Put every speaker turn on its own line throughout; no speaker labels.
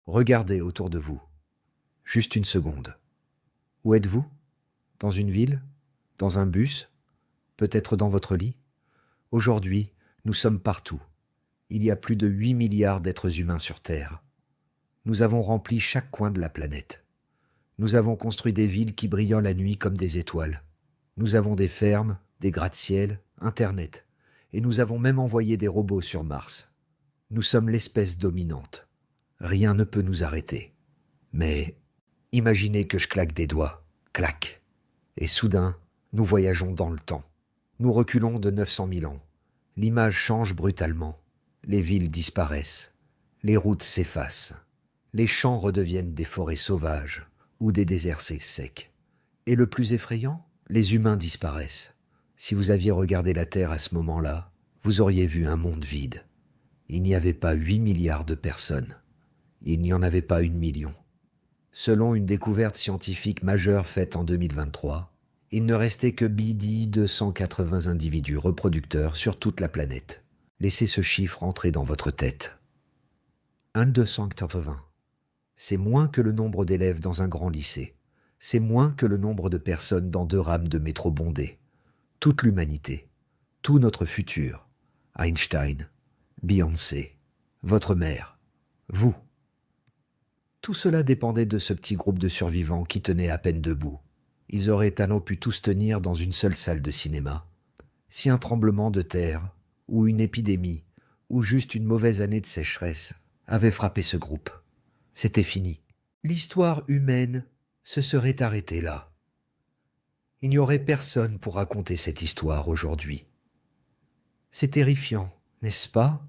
Regardez autour de vous. Juste une seconde. Où êtes-vous? Dans une ville? Dans un bus? Peut-être dans votre lit? Aujourd'hui, nous sommes partout. Il y a plus de 8 milliards d'êtres humains sur Terre. Nous avons rempli chaque coin de la planète. Nous avons construit des villes qui brillent la nuit comme des étoiles. Nous avons des fermes, des gratte-ciel, Internet. Et nous avons même envoyé des robots sur Mars. Nous sommes l'espèce dominante. Rien ne peut nous arrêter. Mais imaginez que je claque des doigts. Clac. Et soudain, nous voyageons dans le temps. Nous reculons de 900 000 ans. L'image change brutalement. Les villes disparaissent. Les routes s'effacent. Les champs redeviennent des forêts sauvages ou des déserts secs. Et le plus effrayant, les humains disparaissent. Si vous aviez regardé la Terre à ce moment-là, vous auriez vu un monde vide. Il n'y avait pas 8 milliards de personnes. Il n'y en avait pas 1 million. Selon une découverte scientifique majeure faite en 2023, il ne restait que 280 individus reproducteurs sur toute la planète. Laissez ce chiffre entrer dans votre tête. 280. C'est moins que le nombre d'élèves dans un grand lycée. C'est moins que le nombre de personnes dans 2 rames de métro bondées. Toute l'humanité, tout notre futur. Einstein, Beyoncé, votre mère, vous. Tout cela dépendait de ce petit groupe de survivants qui tenaient à peine debout. Ils auraient alors pu tous tenir dans une seule salle de cinéma. Si un tremblement de terre, ou une épidémie, ou juste une mauvaise année de sécheresse avait frappé ce groupe, c'était fini. L'histoire humaine se serait arrêtée là. Il n'y aurait personne pour raconter cette histoire aujourd'hui. C'est terrifiant, n'est-ce pas?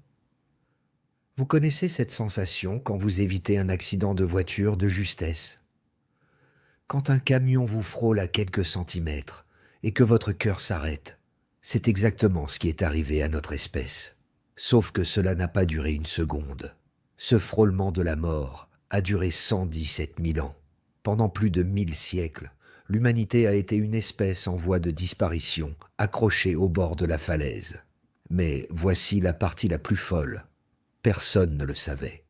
Vous connaissez cette sensation quand vous évitez un accident de voiture de justesse? Quand un camion vous frôle à quelques centimètres et que votre cœur s'arrête, c'est exactement ce qui est arrivé à notre espèce. Sauf que cela n'a pas duré une seconde. Ce frôlement de la mort a duré 117 000 ans. Pendant plus de 1000 siècles, l'humanité a été une espèce en voie de disparition, accrochée au bord de la falaise. Mais voici la partie la plus folle. Personne ne le savait.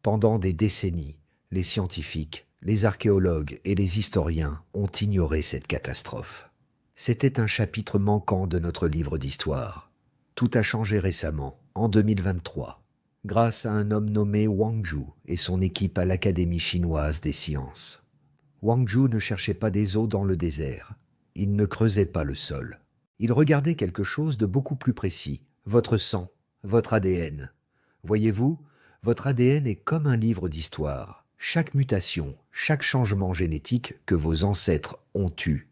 Pendant des décennies, les scientifiques, les archéologues et les historiens ont ignoré cette catastrophe. C'était un chapitre manquant de notre livre d'histoire. Tout a changé récemment, en 2023, grâce à un homme nommé Wang Zhu et son équipe à l'Académie chinoise des sciences. Wang Zhu ne cherchait pas des eaux dans le désert. Il ne creusait pas le sol. Il regardait quelque chose de beaucoup plus précis, votre sang, votre ADN. Voyez-vous, votre ADN est comme un livre d'histoire. Chaque mutation, chaque changement génétique que vos ancêtres ont eu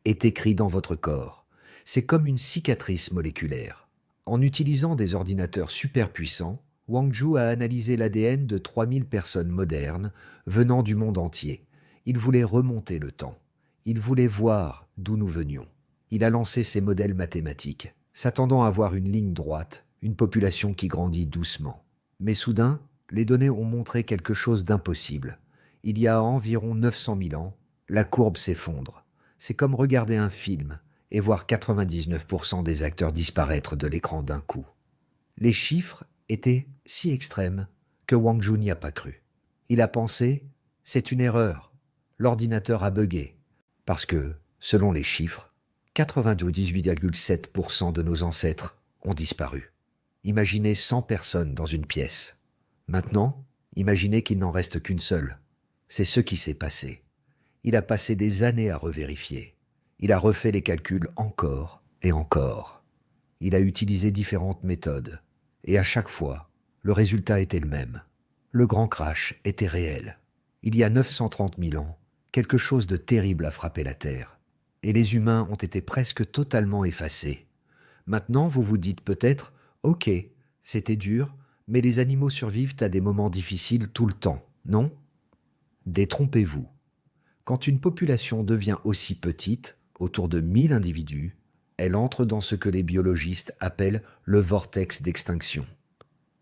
est écrit dans votre corps. C'est comme une cicatrice moléculaire. En utilisant des ordinateurs super puissants, Wang Zhu a analysé l'ADN de 3000 personnes modernes venant du monde entier. Il voulait remonter le temps. Il voulait voir d'où nous venions. Il a lancé ses modèles mathématiques, s'attendant à voir une ligne droite, une population qui grandit doucement. Mais soudain, les données ont montré quelque chose d'impossible. Il y a environ 900 000 ans, la courbe s'effondre. C'est comme regarder un film et voir 99% des acteurs disparaître de l'écran d'un coup. Les chiffres étaient si extrêmes que Wang Zhu n'y a pas cru. Il a pensé, c'est une erreur. L'ordinateur a bugué. Parce que, selon les chiffres, 98,7% de nos ancêtres ont disparu. Imaginez 100 personnes dans une pièce. Maintenant, imaginez qu'il n'en reste qu'une seule. C'est ce qui s'est passé. Il a passé des années à revérifier. Il a refait les calculs encore et encore. Il a utilisé différentes méthodes. Et à chaque fois, le résultat était le même. Le grand crash était réel. Il y a 930 000 ans, quelque chose de terrible a frappé la Terre. Et les humains ont été presque totalement effacés. Maintenant, vous vous dites peut-être, ok, c'était dur, mais les animaux survivent à des moments difficiles tout le temps, non? Détrompez-vous. Quand une population devient aussi petite, autour de 1000 individus, elle entre dans ce que les biologistes appellent le vortex d'extinction.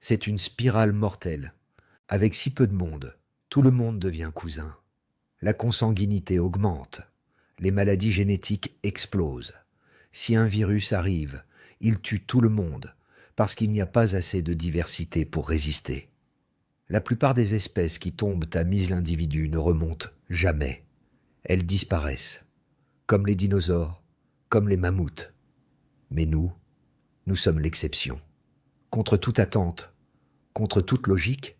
C'est une spirale mortelle. Avec si peu de monde, tout le monde devient cousin. La consanguinité augmente. Les maladies génétiques explosent. Si un virus arrive, il tue tout le monde, parce qu'il n'y a pas assez de diversité pour résister. La plupart des espèces qui tombent à mise l'individu ne remontent jamais. Elles disparaissent, comme les dinosaures, comme les mammouths. Mais nous sommes l'exception. Contre toute attente, contre toute logique,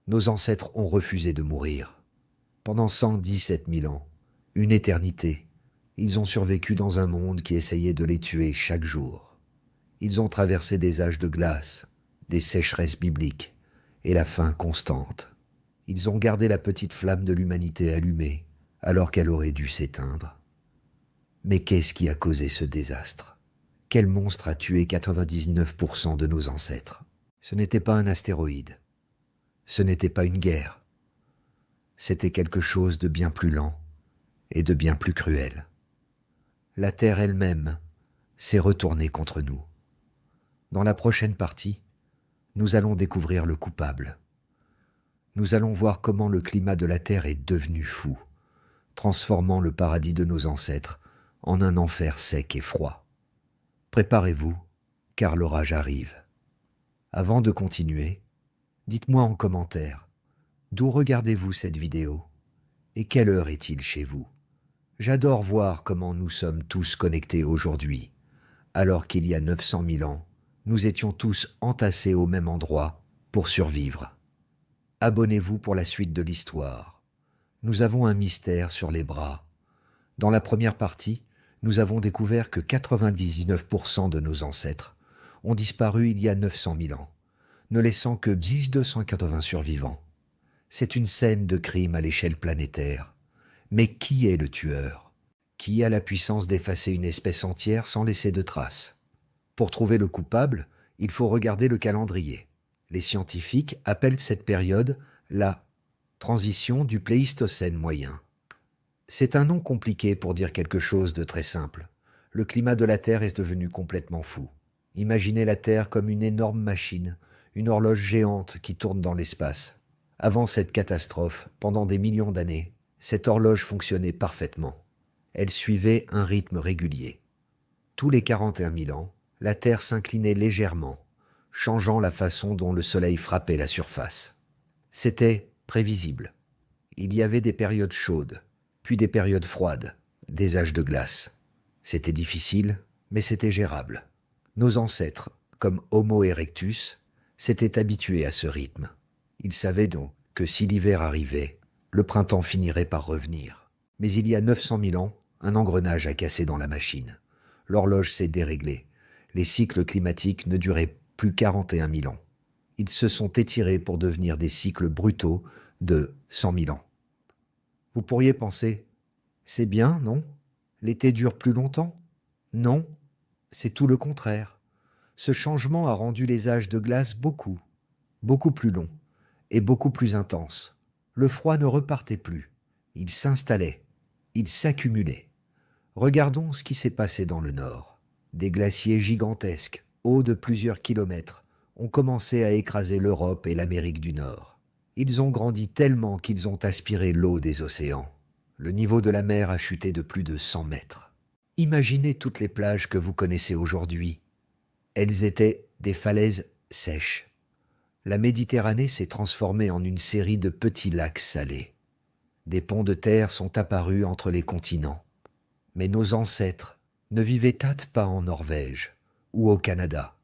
nos ancêtres ont refusé de mourir. Pendant 117 000 ans, une éternité, ils ont survécu dans un monde qui essayait de les tuer chaque jour. Ils ont traversé des âges de glace, des sécheresses bibliques et la faim constante. Ils ont gardé la petite flamme de l'humanité allumée alors qu'elle aurait dû s'éteindre. Mais qu'est-ce qui a causé ce désastre? Quel monstre a tué 99% de nos ancêtres? Ce n'était pas un astéroïde. Ce n'était pas une guerre. C'était quelque chose de bien plus lent et de bien plus cruel. La Terre elle-même s'est retournée contre nous. Dans la prochaine partie, nous allons découvrir le coupable. Nous allons voir comment le climat de la Terre est devenu fou, transformant le paradis de nos ancêtres en un enfer sec et froid. Préparez-vous, car l'orage arrive. Avant de continuer, dites-moi en commentaire, d'où regardez-vous cette vidéo et quelle heure est-il chez vous? J'adore voir comment nous sommes tous connectés aujourd'hui, alors qu'il y a 900 000 ans, nous étions tous entassés au même endroit pour survivre. Abonnez-vous pour la suite de l'histoire. Nous avons un mystère sur les bras. Dans la première partie, nous avons découvert que 99% de nos ancêtres ont disparu il y a 900 000 ans, ne laissant que 1280 survivants. C'est une scène de crime à l'échelle planétaire. Mais qui est le tueur? Qui a la puissance d'effacer une espèce entière sans laisser de traces? Pour trouver le coupable, il faut regarder le calendrier. Les scientifiques appellent cette période la transition du Pléistocène moyen. C'est un nom compliqué pour dire quelque chose de très simple. Le climat de la Terre est devenu complètement fou. Imaginez la Terre comme une énorme machine, une horloge géante qui tourne dans l'espace. Avant cette catastrophe, pendant des millions d'années, cette horloge fonctionnait parfaitement. Elle suivait un rythme régulier. Tous les 41 000 ans, la Terre s'inclinait légèrement, changeant la façon dont le Soleil frappait la surface. C'était prévisible. Il y avait des périodes chaudes, puis des périodes froides, des âges de glace. C'était difficile, mais c'était gérable. Nos ancêtres, comme Homo erectus, s'étaient habitués à ce rythme. Ils savaient donc que si l'hiver arrivait, le printemps finirait par revenir. Mais il y a 900 000 ans, un engrenage a cassé dans la machine. L'horloge s'est déréglée. Les cycles climatiques ne duraient plus 41 000 ans. Ils se sont étirés pour devenir des cycles brutaux de 100 000 ans. Vous pourriez penser, c'est bien, non? L'été dure plus longtemps? Non, c'est tout le contraire. Ce changement a rendu les âges de glace beaucoup plus longs et beaucoup plus intenses. Le froid ne repartait plus, il s'installait, il s'accumulait. Regardons ce qui s'est passé dans le nord. Des glaciers gigantesques, hauts de plusieurs kilomètres, ont commencé à écraser l'Europe et l'Amérique du Nord. Ils ont grandi tellement qu'ils ont aspiré l'eau des océans. Le niveau de la mer a chuté de plus de 100 mètres. Imaginez toutes les plages que vous connaissez aujourd'hui. Elles étaient des falaises sèches. La Méditerranée s'est transformée en une série de petits lacs salés. Des ponts de terre sont apparus entre les continents. Mais nos ancêtres ne vivaient pas en Norvège ou au Canada.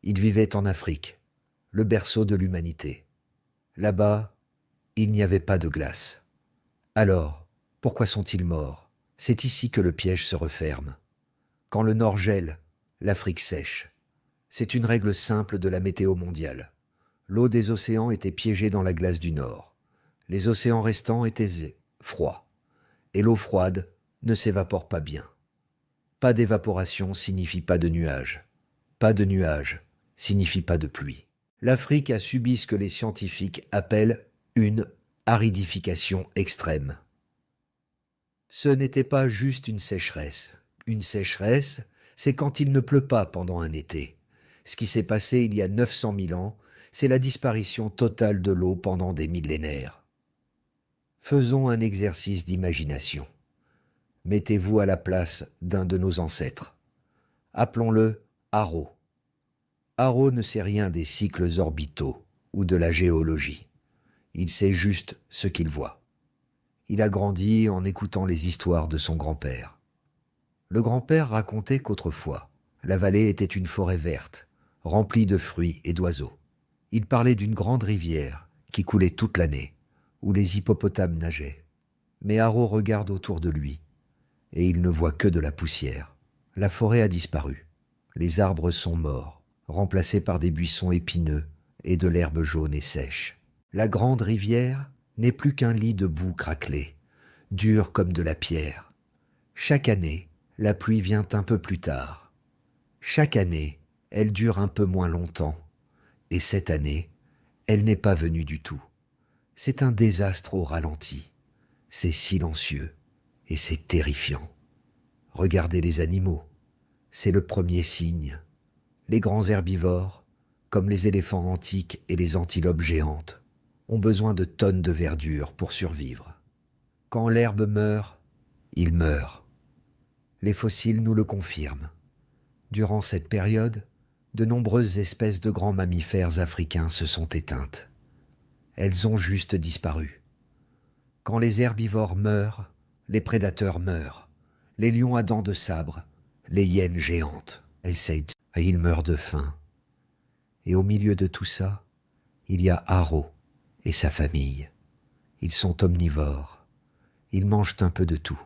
Ils vivaient en Afrique, le berceau de l'humanité. Là-bas, il n'y avait pas de glace. Alors, pourquoi sont-ils morts? C'est ici que le piège se referme. Quand le Nord gèle, l'Afrique sèche. C'est une règle simple de la météo mondiale. L'eau des océans était piégée dans la glace du Nord. Les océans restants étaient froids. Et l'eau froide ne s'évapore pas bien. Pas d'évaporation signifie pas de nuages. Pas de nuages signifie pas de pluie. L'Afrique a subi ce que les scientifiques appellent une aridification extrême. Ce n'était pas juste une sécheresse. Une sécheresse, c'est quand il ne pleut pas pendant un été. Ce qui s'est passé il y a 900 000 ans, c'est la disparition totale de l'eau pendant des millénaires. Faisons un exercice d'imagination. Mettez-vous à la place d'un de nos ancêtres. Appelons-le Aro. Aro ne sait rien des cycles orbitaux ou de la géologie. Il sait juste ce qu'il voit. Il a grandi en écoutant les histoires de son grand-père. Le grand-père racontait qu'autrefois, la vallée était une forêt verte, remplie de fruits et d'oiseaux. Il parlait d'une grande rivière qui coulait toute l'année, où les hippopotames nageaient. Mais Haro regarde autour de lui, et il ne voit que de la poussière. La forêt a disparu. Les arbres sont morts, remplacés par des buissons épineux et de l'herbe jaune et sèche. La grande rivière n'est plus qu'un lit de boue craquelée, dur comme de la pierre. Chaque année, la pluie vient un peu plus tard. Chaque année, elle dure un peu moins longtemps. Et cette année, elle n'est pas venue du tout. C'est un désastre au ralenti. C'est silencieux et c'est terrifiant. Regardez les animaux. C'est le premier signe. Les grands herbivores, comme les éléphants antiques et les antilopes géantes, ont besoin de tonnes de verdure pour survivre. Quand l'herbe meurt, il meurt. Les fossiles nous le confirment. Durant cette période, de nombreuses espèces de grands mammifères africains se sont éteintes. Elles ont juste disparu. Quand les herbivores meurent, les prédateurs meurent. Les lions à dents de sabre, les hyènes géantes, ils meurent de faim. Et au milieu de tout ça, il y a Haro et sa famille. Ils sont omnivores. Ils mangent un peu de tout.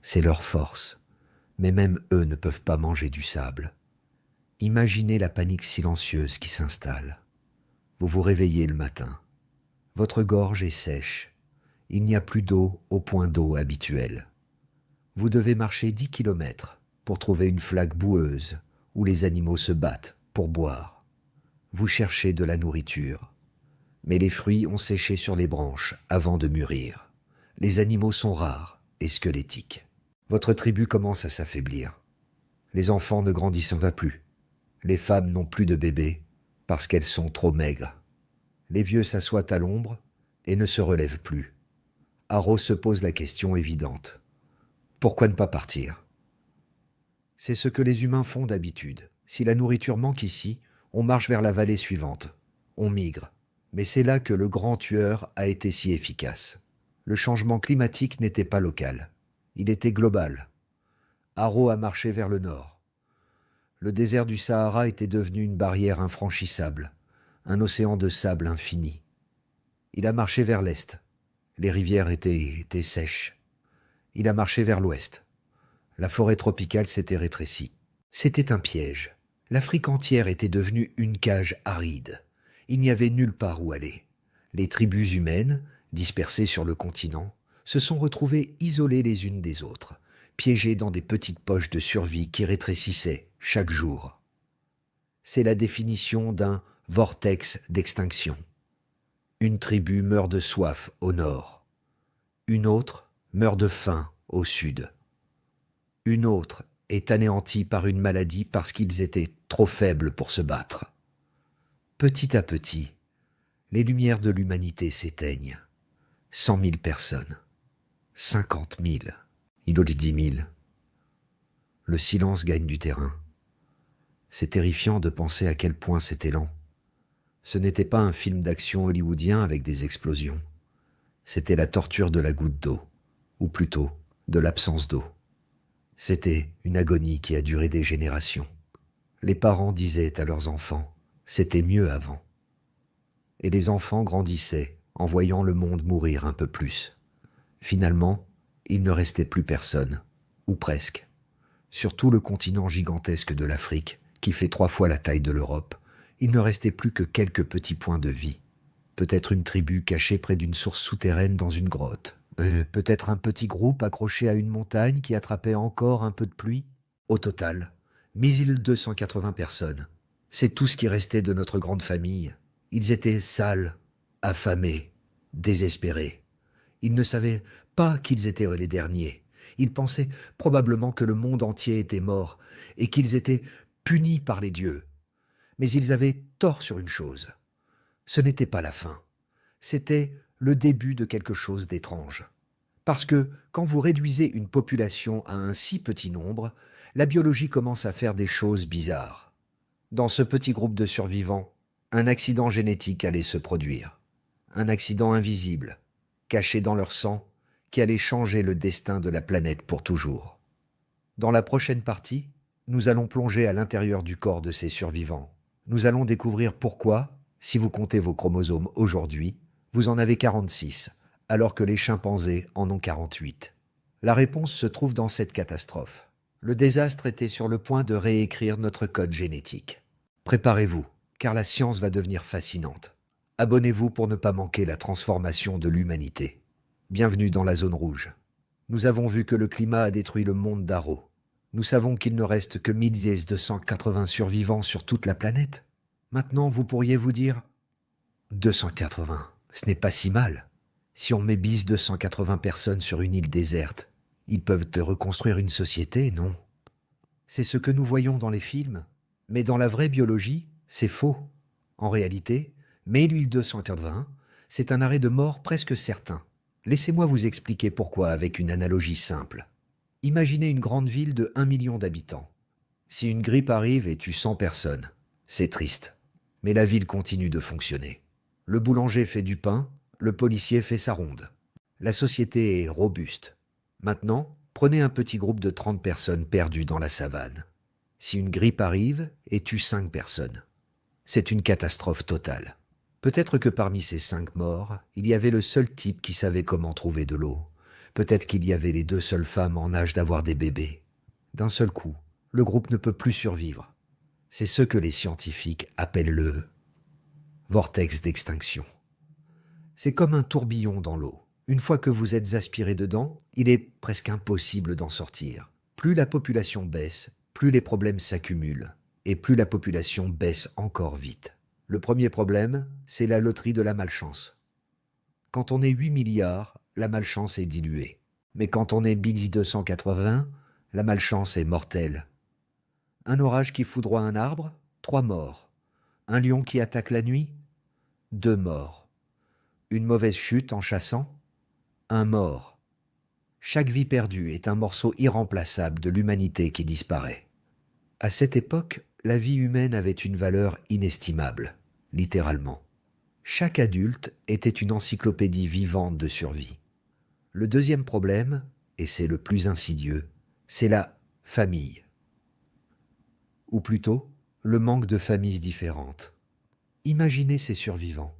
C'est leur force. Mais même eux ne peuvent pas manger du sable. Imaginez la panique silencieuse qui s'installe. Vous vous réveillez le matin. Votre gorge est sèche. Il n'y a plus d'eau au point d'eau habituel. Vous devez marcher 10 kilomètres pour trouver une flaque boueuse où les animaux se battent pour boire. Vous cherchez de la nourriture. Mais les fruits ont séché sur les branches avant de mûrir. Les animaux sont rares et squelettiques. Votre tribu commence à s'affaiblir. Les enfants ne grandissent plus. Les femmes n'ont plus de bébés parce qu'elles sont trop maigres. Les vieux s'assoient à l'ombre et ne se relèvent plus. Haro se pose la question évidente. Pourquoi ne pas partir? C'est ce que les humains font d'habitude. Si la nourriture manque ici, on marche vers la vallée suivante. On migre. Mais c'est là que le grand tueur a été si efficace. Le changement climatique n'était pas local. Il était global. Haro a marché vers le nord. Le désert du Sahara était devenu une barrière infranchissable, un océan de sable infini. Il a marché vers l'est. Les rivières étaient sèches. Il a marché vers l'ouest. La forêt tropicale s'était rétrécie. C'était un piège. L'Afrique entière était devenue une cage aride. Il n'y avait nulle part où aller. Les tribus humaines, dispersées sur le continent, se sont retrouvées isolées les unes des autres, piégées dans des petites poches de survie qui rétrécissaient chaque jour. C'est la définition d'un vortex d'extinction. Une tribu meurt de soif au nord. Une autre meurt de faim au sud. Une autre est anéantie par une maladie parce qu'ils étaient trop faibles pour se battre. Petit à petit, les lumières de l'humanité s'éteignent. 100 000 personnes. 50 000. Il aurait 10 000. Le silence gagne du terrain. C'est terrifiant de penser à quel point c'était lent. Ce n'était pas un film d'action hollywoodien avec des explosions. C'était la torture de la goutte d'eau, ou plutôt de l'absence d'eau. C'était une agonie qui a duré des générations. Les parents disaient à leurs enfants « c'était mieux avant ». Et les enfants grandissaient en voyant le monde mourir un peu plus. Finalement, il ne restait plus personne, ou presque. Sur tout le continent gigantesque de l'Afrique, qui fait 3 fois la taille de l'Europe, il ne restait plus que quelques petits points de vie. Peut-être une tribu cachée près d'une source souterraine dans une grotte. Peut-être un petit groupe accroché à une montagne qui attrapait encore un peu de pluie. Au total, 1280 personnes. C'est tout ce qui restait de notre grande famille. Ils étaient sales, affamés, désespérés. Ils ne savaient pas qu'ils étaient les derniers. Ils pensaient probablement que le monde entier était mort et qu'ils étaient punis par les dieux. Mais ils avaient tort sur une chose. Ce n'était pas la fin. C'était le début de quelque chose d'étrange. Parce que quand vous réduisez une population à un si petit nombre, la biologie commence à faire des choses bizarres. Dans ce petit groupe de survivants, un accident génétique allait se produire. Un accident invisible, caché dans leur sang, qui allait changer le destin de la planète pour toujours. Dans la prochaine partie, nous allons plonger à l'intérieur du corps de ces survivants. Nous allons découvrir pourquoi, si vous comptez vos chromosomes aujourd'hui, vous en avez 46, alors que les chimpanzés en ont 48. La réponse se trouve dans cette catastrophe. Le désastre était sur le point de réécrire notre code génétique. Préparez-vous, car la science va devenir fascinante. Abonnez-vous pour ne pas manquer la transformation de l'humanité. Bienvenue dans la zone rouge. Nous avons vu que le climat a détruit le monde d'Arrow. Nous savons qu'il ne reste que 1280 survivants sur toute la planète. Maintenant, vous pourriez vous dire « 280, ce n'est pas si mal. Si on met 280 personnes sur une île déserte, ils peuvent reconstruire une société, non ?» C'est ce que nous voyons dans les films. Mais dans la vraie biologie, c'est faux. En réalité, 1280, c'est un arrêt de mort presque certain. Laissez-moi vous expliquer pourquoi avec une analogie simple. Imaginez une grande ville de 1 million d'habitants. Si une grippe arrive et tue 100 personnes, c'est triste. Mais la ville continue de fonctionner. Le boulanger fait du pain, le policier fait sa ronde. La société est robuste. Maintenant, prenez un petit groupe de 30 personnes perdues dans la savane. Si une grippe arrive et tue 5 personnes, c'est une catastrophe totale. Peut-être que parmi ces 5 morts, il y avait le seul type qui savait comment trouver de l'eau. Peut-être qu'il y avait les 2 seules femmes en âge d'avoir des bébés. D'un seul coup, le groupe ne peut plus survivre. C'est ce que les scientifiques appellent le vortex d'extinction. C'est comme un tourbillon dans l'eau. Une fois que vous êtes aspiré dedans, il est presque impossible d'en sortir. Plus la population baisse, plus les problèmes s'accumulent, et plus la population baisse encore vite. Le premier problème, c'est la loterie de la malchance. Quand on est 8 milliards, la malchance est diluée. Mais quand on est Big 280, la malchance est mortelle. Un orage qui foudroie un arbre, 3 morts. Un lion qui attaque la nuit, 2 morts. Une mauvaise chute en chassant, 1 mort. Chaque vie perdue est un morceau irremplaçable de l'humanité qui disparaît. À cette époque, la vie humaine avait une valeur inestimable, littéralement. Chaque adulte était une encyclopédie vivante de survie. Le deuxième problème, et c'est le plus insidieux, c'est la famille. Ou plutôt, le manque de familles différentes. Imaginez ces survivants.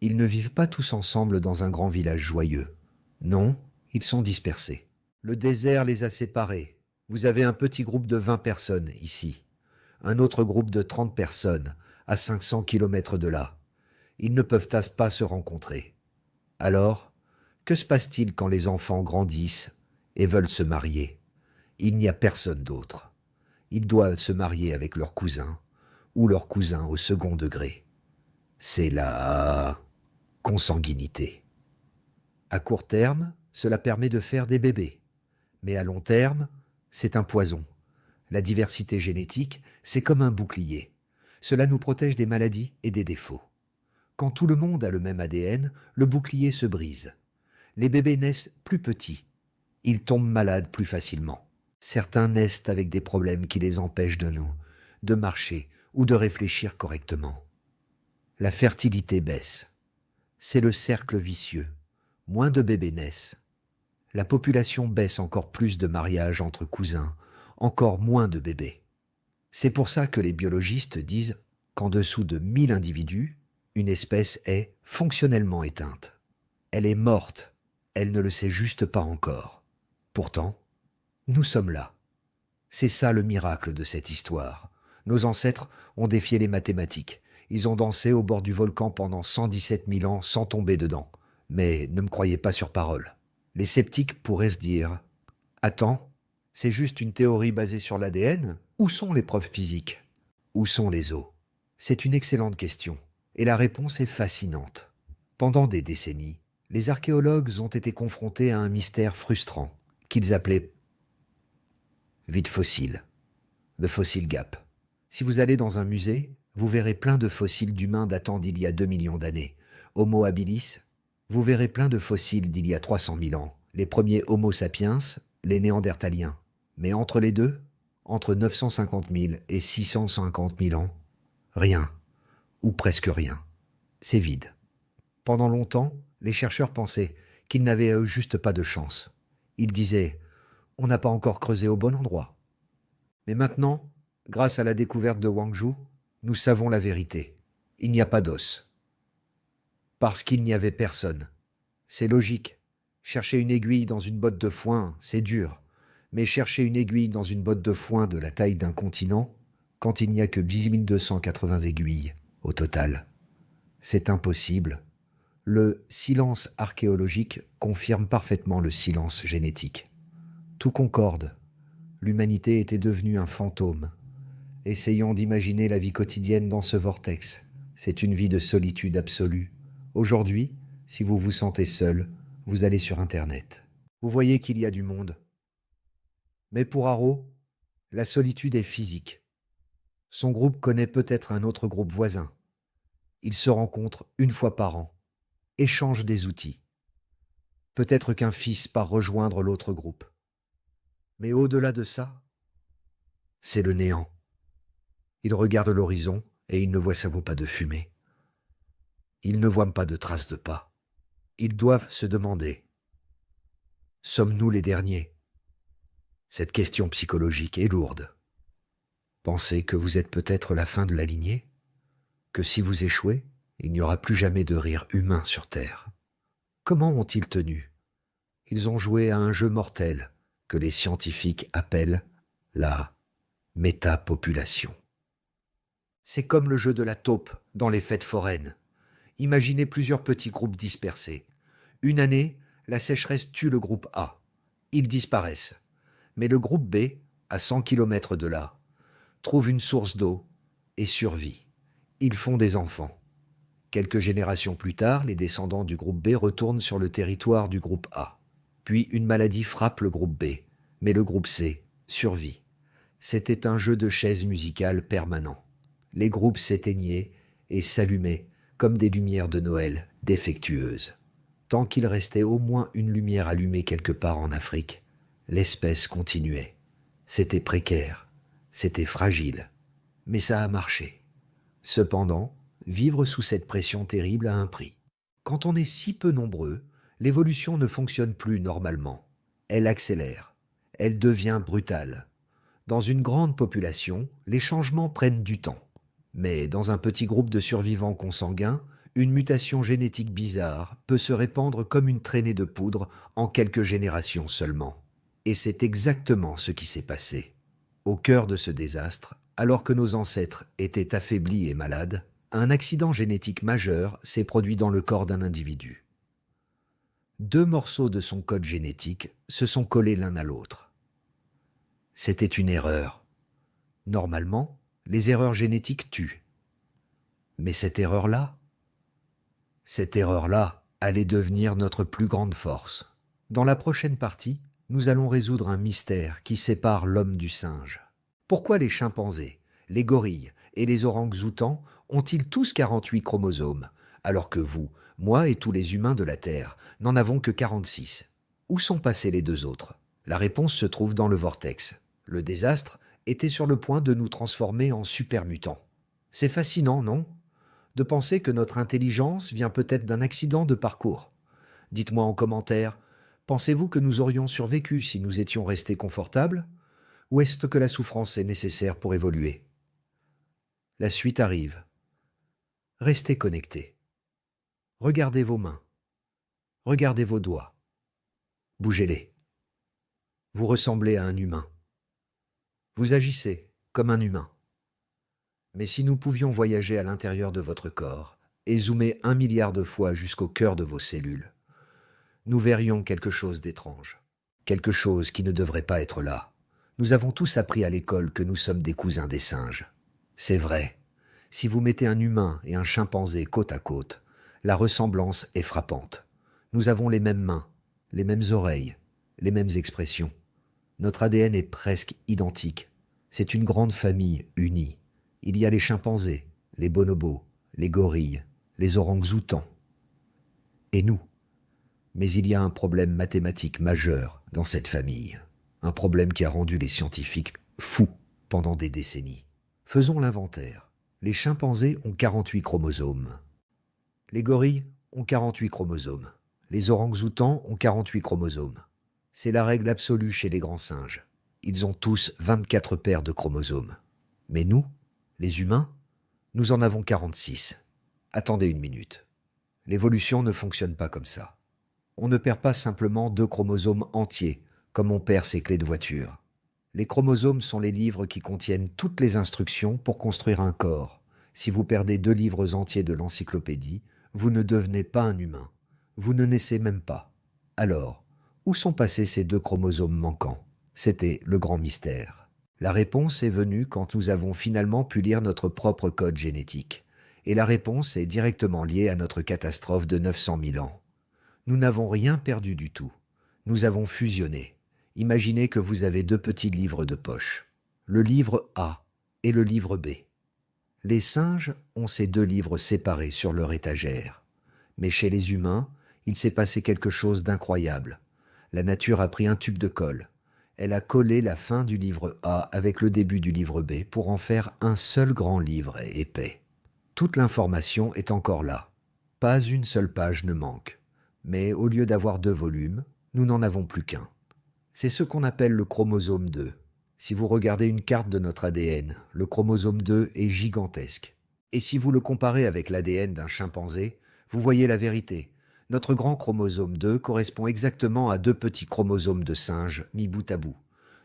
Ils ne vivent pas tous ensemble dans un grand village joyeux. Non, ils sont dispersés. Le désert les a séparés. Vous avez un petit groupe de 20 personnes ici. Un autre groupe de 30 personnes à 500 km de là. Ils ne peuvent pas se rencontrer. Alors, que se passe-t-il quand les enfants grandissent et veulent se marier? Il n'y a personne d'autre. Ils doivent se marier avec leurs cousins ou leurs cousins au second degré. C'est la consanguinité. À court terme, cela permet de faire des bébés. Mais à long terme, c'est un poison. La diversité génétique, c'est comme un bouclier. Cela nous protège des maladies et des défauts. Quand tout le monde a le même ADN, le bouclier se brise. Les bébés naissent plus petits. Ils tombent malades plus facilement. Certains naissent avec des problèmes qui les empêchent de marcher ou de réfléchir correctement. La fertilité baisse. C'est le cercle vicieux. Moins de bébés naissent. La population baisse, encore plus de mariages entre cousins, encore moins de bébés. C'est pour ça que les biologistes disent qu'en dessous de 1000 individus, une espèce est fonctionnellement éteinte. Elle est morte, elle ne le sait juste pas encore. Pourtant, nous sommes là. C'est ça le miracle de cette histoire. Nos ancêtres ont défié les mathématiques. Ils ont dansé au bord du volcan pendant 117 000 ans sans tomber dedans. Mais ne me croyez pas sur parole. Les sceptiques pourraient se dire « Attends, c'est juste une théorie basée sur l'ADN? Où sont les preuves physiques? Où sont les os ?» C'est une excellente question, et la réponse est fascinante. Pendant des décennies, les archéologues ont été confrontés à un mystère frustrant qu'ils appelaient vide fossile, the fossil gap. Si vous allez dans un musée, vous verrez plein de fossiles d'humains datant d'il y a 2 millions d'années. Homo habilis, vous verrez plein de fossiles d'il y a 300 000 ans. Les premiers Homo sapiens, les Néandertaliens. Mais entre les deux, entre 950 000 et 650 000 ans, rien, ou presque rien. C'est vide. Pendant longtemps, les chercheurs pensaient qu'ils n'avaient juste pas de chance. Ils disaient « on n'a pas encore creusé au bon endroit ». Mais maintenant, grâce à la découverte de Wangzhou, nous savons la vérité. Il n'y a pas d'os. Parce qu'il n'y avait personne. C'est logique. Chercher une aiguille dans une botte de foin, c'est dur. Mais chercher une aiguille dans une botte de foin de la taille d'un continent, quand il n'y a que 10 280 aiguilles au total, c'est impossible. Le silence archéologique confirme parfaitement le silence génétique. Tout concorde. L'humanité était devenue un fantôme. Essayons d'imaginer la vie quotidienne dans ce vortex. C'est une vie de solitude absolue. Aujourd'hui, si vous vous sentez seul, vous allez sur Internet. Vous voyez qu'il y a du monde. Mais pour Haro, la solitude est physique. Son groupe connaît peut-être un autre groupe voisin. Ils se rencontrent une fois par an, échangent des outils. Peut-être qu'un fils part rejoindre l'autre groupe. Mais au-delà de ça, c'est le néant. Il regarde l'horizon et il ne voit sa pas de fumée. Il ne voit pas de traces de pas. Ils doivent se demander, sommes-nous les derniers? Cette question psychologique est lourde. Pensez que vous êtes peut-être la fin de la lignée, que si vous échouez, il n'y aura plus jamais de rire humain sur Terre. Comment ont-ils tenu? Ils ont joué à un jeu mortel que les scientifiques appellent la métapopulation. C'est comme le jeu de la taupe dans les fêtes foraines. Imaginez plusieurs petits groupes dispersés. Une année, la sécheresse tue le groupe A. Ils disparaissent. Mais le groupe B, à 100 km de là, trouve une source d'eau et survit. Ils font des enfants. Quelques générations plus tard, les descendants du groupe B retournent sur le territoire du groupe A. Puis une maladie frappe le groupe B, mais le groupe C survit. C'était un jeu de chaises musicales permanent. Les groupes s'éteignaient et s'allumaient comme des lumières de Noël défectueuses. Tant qu'il restait au moins une lumière allumée quelque part en Afrique, l'espèce continuait. C'était précaire, c'était fragile, mais ça a marché. Cependant, vivre sous cette pression terrible a un prix. Quand on est si peu nombreux, l'évolution ne fonctionne plus normalement. Elle accélère, elle devient brutale. Dans une grande population, les changements prennent du temps. Mais dans un petit groupe de survivants consanguins, une mutation génétique bizarre peut se répandre comme une traînée de poudre en quelques générations seulement. Et c'est exactement ce qui s'est passé. Au cœur de ce désastre, alors que nos ancêtres étaient affaiblis et malades, un accident génétique majeur s'est produit dans le corps d'un individu. 2 morceaux de son code génétique se sont collés l'un à l'autre. C'était une erreur. Normalement, les erreurs génétiques tuent. Mais cette erreur-là allait devenir notre plus grande force. Dans la prochaine partie, nous allons résoudre un mystère qui sépare l'homme du singe. Pourquoi les chimpanzés, les gorilles et les orang-outans ont-ils tous 48 chromosomes, alors que vous, moi et tous les humains de la Terre n'en avons que 46? Où sont passés les 2 autres? La réponse se trouve dans le vortex. Le désastre était sur le point de nous transformer en super-mutants. C'est fascinant, non? De penser que notre intelligence vient peut-être d'un accident de parcours. Dites-moi en commentaire, pensez-vous que nous aurions survécu si nous étions restés confortables? Ou est-ce que la souffrance est nécessaire pour évoluer? La suite arrive. Restez connectés. Regardez vos mains. Regardez vos doigts. Bougez-les. Vous ressemblez à un humain. Vous agissez comme un humain. Mais si nous pouvions voyager à l'intérieur de votre corps et zoomer 1 milliard de fois jusqu'au cœur de vos cellules, nous verrions quelque chose d'étrange. Quelque chose qui ne devrait pas être là. Nous avons tous appris à l'école que nous sommes des cousins des singes. C'est vrai. Si vous mettez un humain et un chimpanzé côte à côte, la ressemblance est frappante. Nous avons les mêmes mains, les mêmes oreilles, les mêmes expressions. Notre ADN est presque identique. C'est une grande famille unie. Il y a les chimpanzés, les bonobos, les gorilles, les orang-outans. Et nous. Mais il y a un problème mathématique majeur dans cette famille. Un problème qui a rendu les scientifiques fous pendant des décennies. Faisons l'inventaire. Les chimpanzés ont 48 chromosomes. Les gorilles ont 48 chromosomes. Les orang-outans ont 48 chromosomes. C'est la règle absolue chez les grands singes. Ils ont tous 24 paires de chromosomes. Mais nous, les humains, nous en avons 46. Attendez une minute. L'évolution ne fonctionne pas comme ça. On ne perd pas simplement 2 chromosomes entiers, comme on perd ses clés de voiture. Les chromosomes sont les livres qui contiennent toutes les instructions pour construire un corps. Si vous perdez 2 livres entiers de l'encyclopédie, vous ne devenez pas un humain. Vous ne naissez même pas. Alors, où sont passés ces 2 chromosomes manquants? C'était le grand mystère. La réponse est venue quand nous avons finalement pu lire notre propre code génétique. Et la réponse est directement liée à notre catastrophe de 900 000 ans. Nous n'avons rien perdu du tout. Nous avons fusionné. Imaginez que vous avez 2 petits livres de poche. Le livre A et le livre B. Les singes ont ces 2 livres séparés sur leur étagère. Mais chez les humains, il s'est passé quelque chose d'incroyable. La nature a pris un tube de colle. Elle a collé la fin du livre A avec le début du livre B pour en faire un seul grand livre épais. Toute l'information est encore là. Pas une seule page ne manque. Mais au lieu d'avoir 2 volumes, nous n'en avons plus qu'un. C'est ce qu'on appelle le chromosome 2. Si vous regardez une carte de notre ADN, le chromosome 2 est gigantesque. Et si vous le comparez avec l'ADN d'un chimpanzé, vous voyez la vérité. Notre grand chromosome 2 correspond exactement à 2 petits chromosomes de singe mis bout à bout.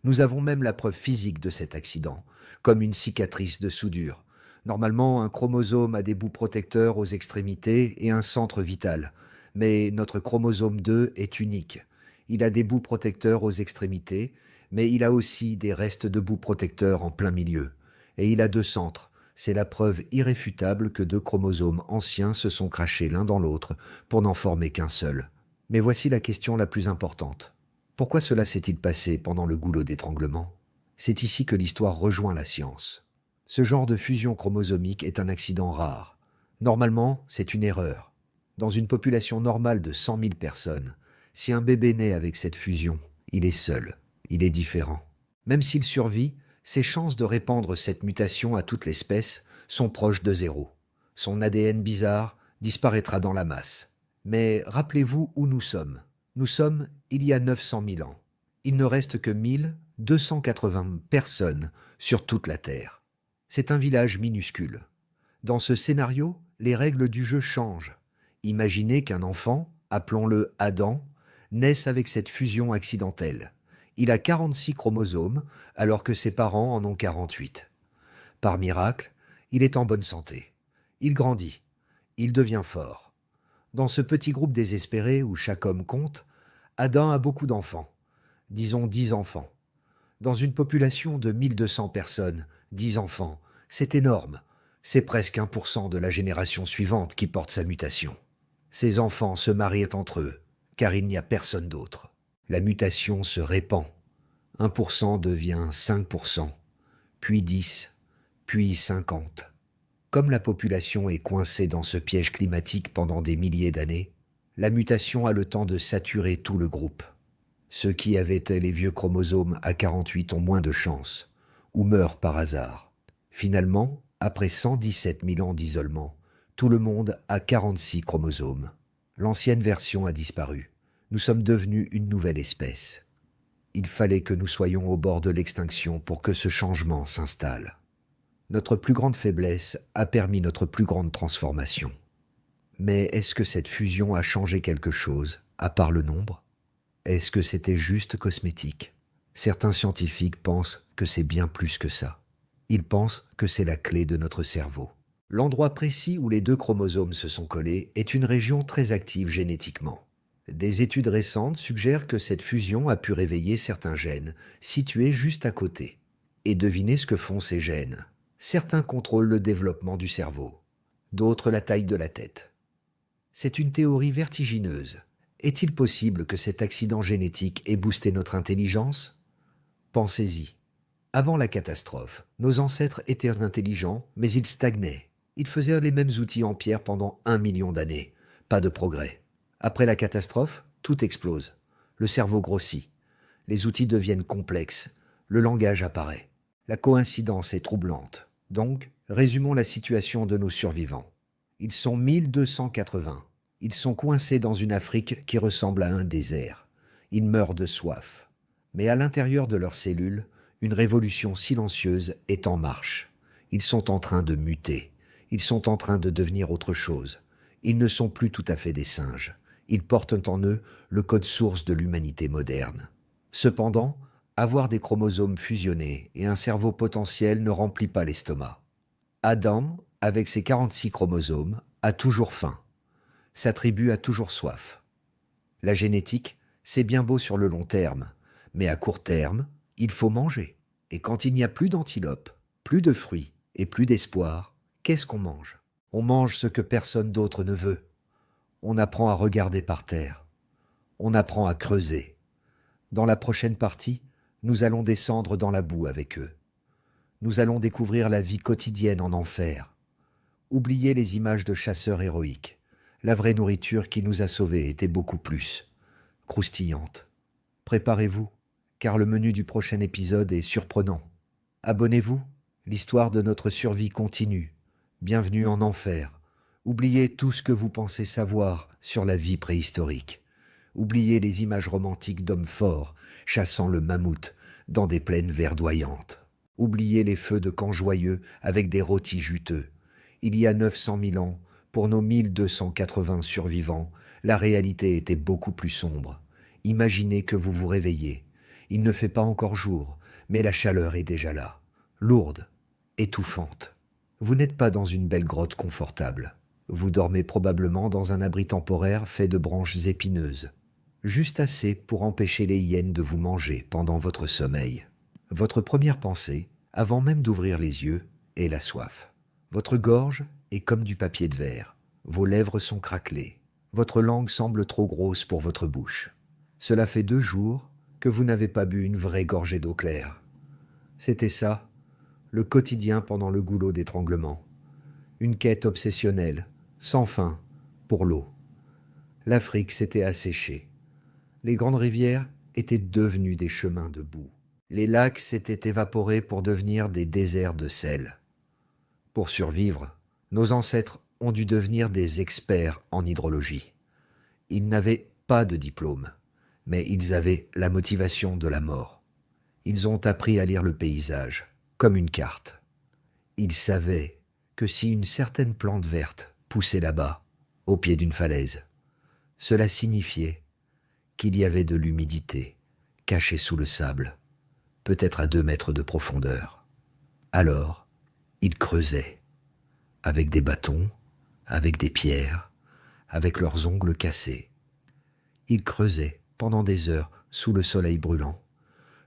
Nous avons même la preuve physique de cet accident, comme une cicatrice de soudure. Normalement, un chromosome a des bouts protecteurs aux extrémités et un centre vital. Mais notre chromosome 2 est unique. Il a des bouts protecteurs aux extrémités, mais il a aussi des restes de bouts protecteurs en plein milieu. Et il a 2 centres. C'est la preuve irréfutable que 2 chromosomes anciens se sont crachés l'un dans l'autre pour n'en former qu'un seul. Mais voici la question la plus importante. Pourquoi cela s'est-il passé pendant le goulot d'étranglement? C'est ici que l'histoire rejoint la science. Ce genre de fusion chromosomique est un accident rare. Normalement, c'est une erreur. Dans une population normale de 100 000 personnes, si un bébé naît avec cette fusion, il est seul, il est différent. Même s'il survit, ses chances de répandre cette mutation à toute l'espèce sont proches de 0. Son ADN bizarre disparaîtra dans la masse. Mais rappelez-vous où nous sommes. Nous sommes il y a 900 000 ans. Il ne reste que 1280 personnes sur toute la Terre. C'est un village minuscule. Dans ce scénario, les règles du jeu changent. Imaginez qu'un enfant, appelons-le Adam, naisse avec cette fusion accidentelle. Il a 46 chromosomes, alors que ses parents en ont 48. Par miracle, il est en bonne santé. Il grandit. Il devient fort. Dans ce petit groupe désespéré où chaque homme compte, Adam a beaucoup d'enfants. Disons 10 enfants. Dans une population de 1200 personnes, 10 enfants, c'est énorme. C'est presque 1% de la génération suivante qui porte sa mutation. Ces enfants se marient entre eux, car il n'y a personne d'autre. La mutation se répand. 1% devient 5%, puis 10, puis 50. Comme la population est coincée dans ce piège climatique pendant des milliers d'années, la mutation a le temps de saturer tout le groupe. Ceux qui avaient les vieux chromosomes à 48 ont moins de chance, ou meurent par hasard. Finalement, après 117 000 ans d'isolement, tout le monde a 46 chromosomes. L'ancienne version a disparu. Nous sommes devenus une nouvelle espèce. Il fallait que nous soyons au bord de l'extinction pour que ce changement s'installe. Notre plus grande faiblesse a permis notre plus grande transformation. Mais est-ce que cette fusion a changé quelque chose, à part le nombre? Est-ce que c'était juste cosmétique? Certains scientifiques pensent que c'est bien plus que ça. Ils pensent que c'est la clé de notre cerveau. L'endroit précis où les 2 chromosomes se sont collés est une région très active génétiquement. Des études récentes suggèrent que cette fusion a pu réveiller certains gènes situés juste à côté. Et devinez ce que font ces gènes. Certains contrôlent le développement du cerveau, d'autres la taille de la tête. C'est une théorie vertigineuse. Est-il possible que cet accident génétique ait boosté notre intelligence? Pensez-y. Avant la catastrophe, nos ancêtres étaient intelligents, mais ils stagnaient. Ils faisaient les mêmes outils en pierre pendant 1 million d'années. Pas de progrès. Après la catastrophe, tout explose. Le cerveau grossit. Les outils deviennent complexes. Le langage apparaît. La coïncidence est troublante. Donc, résumons la situation de nos survivants. Ils sont 1280. Ils sont coincés dans une Afrique qui ressemble à un désert. Ils meurent de soif. Mais à l'intérieur de leurs cellules, une révolution silencieuse est en marche. Ils sont en train de muter. Ils sont en train de devenir autre chose. Ils ne sont plus tout à fait des singes. Ils portent en eux le code source de l'humanité moderne. Cependant, avoir des chromosomes fusionnés et un cerveau potentiel ne remplit pas l'estomac. Adam, avec ses 46 chromosomes, a toujours faim. Sa tribu a toujours soif. La génétique, c'est bien beau sur le long terme, mais à court terme, il faut manger. Et quand il n'y a plus d'antilopes, plus de fruits et plus d'espoir, qu'est-ce qu'on mange? On mange ce que personne d'autre ne veut. On apprend à regarder par terre. On apprend à creuser. Dans la prochaine partie, nous allons descendre dans la boue avec eux. Nous allons découvrir la vie quotidienne en enfer. Oubliez les images de chasseurs héroïques. La vraie nourriture qui nous a sauvés était beaucoup plus croustillante. Préparez-vous, car le menu du prochain épisode est surprenant. Abonnez-vous, l'histoire de notre survie continue. Bienvenue en enfer. Oubliez tout ce que vous pensez savoir sur la vie préhistorique. Oubliez les images romantiques d'hommes forts chassant le mammouth dans des plaines verdoyantes. Oubliez les feux de camp joyeux avec des rôtis juteux. Il y a 900 000 ans, pour nos 1280 survivants, la réalité était beaucoup plus sombre. Imaginez que vous vous réveillez. Il ne fait pas encore jour, mais la chaleur est déjà là, lourde, étouffante. Vous n'êtes pas dans une belle grotte confortable. Vous dormez probablement dans un abri temporaire fait de branches épineuses, juste assez pour empêcher les hyènes de vous manger pendant votre sommeil. Votre première pensée, avant même d'ouvrir les yeux, est la soif. Votre gorge est comme du papier de verre. Vos lèvres sont craquelées. Votre langue semble trop grosse pour votre bouche. Cela fait 2 jours que vous n'avez pas bu une vraie gorgée d'eau claire. C'était ça, le quotidien pendant le goulot d'étranglement. Une quête obsessionnelle, sans fin, pour l'eau. L'Afrique s'était asséchée. Les grandes rivières étaient devenues des chemins de boue. Les lacs s'étaient évaporés pour devenir des déserts de sel. Pour survivre, nos ancêtres ont dû devenir des experts en hydrologie. Ils n'avaient pas de diplôme, mais ils avaient la motivation de la mort. Ils ont appris à lire le paysage, comme une carte. Ils savaient que si une certaine plante verte poussait là-bas, au pied d'une falaise, cela signifiait qu'il y avait de l'humidité cachée sous le sable, peut-être à 2 mètres de profondeur. Alors, ils creusaient, avec des bâtons, avec des pierres, avec leurs ongles cassés. Ils creusaient pendant des heures sous le soleil brûlant,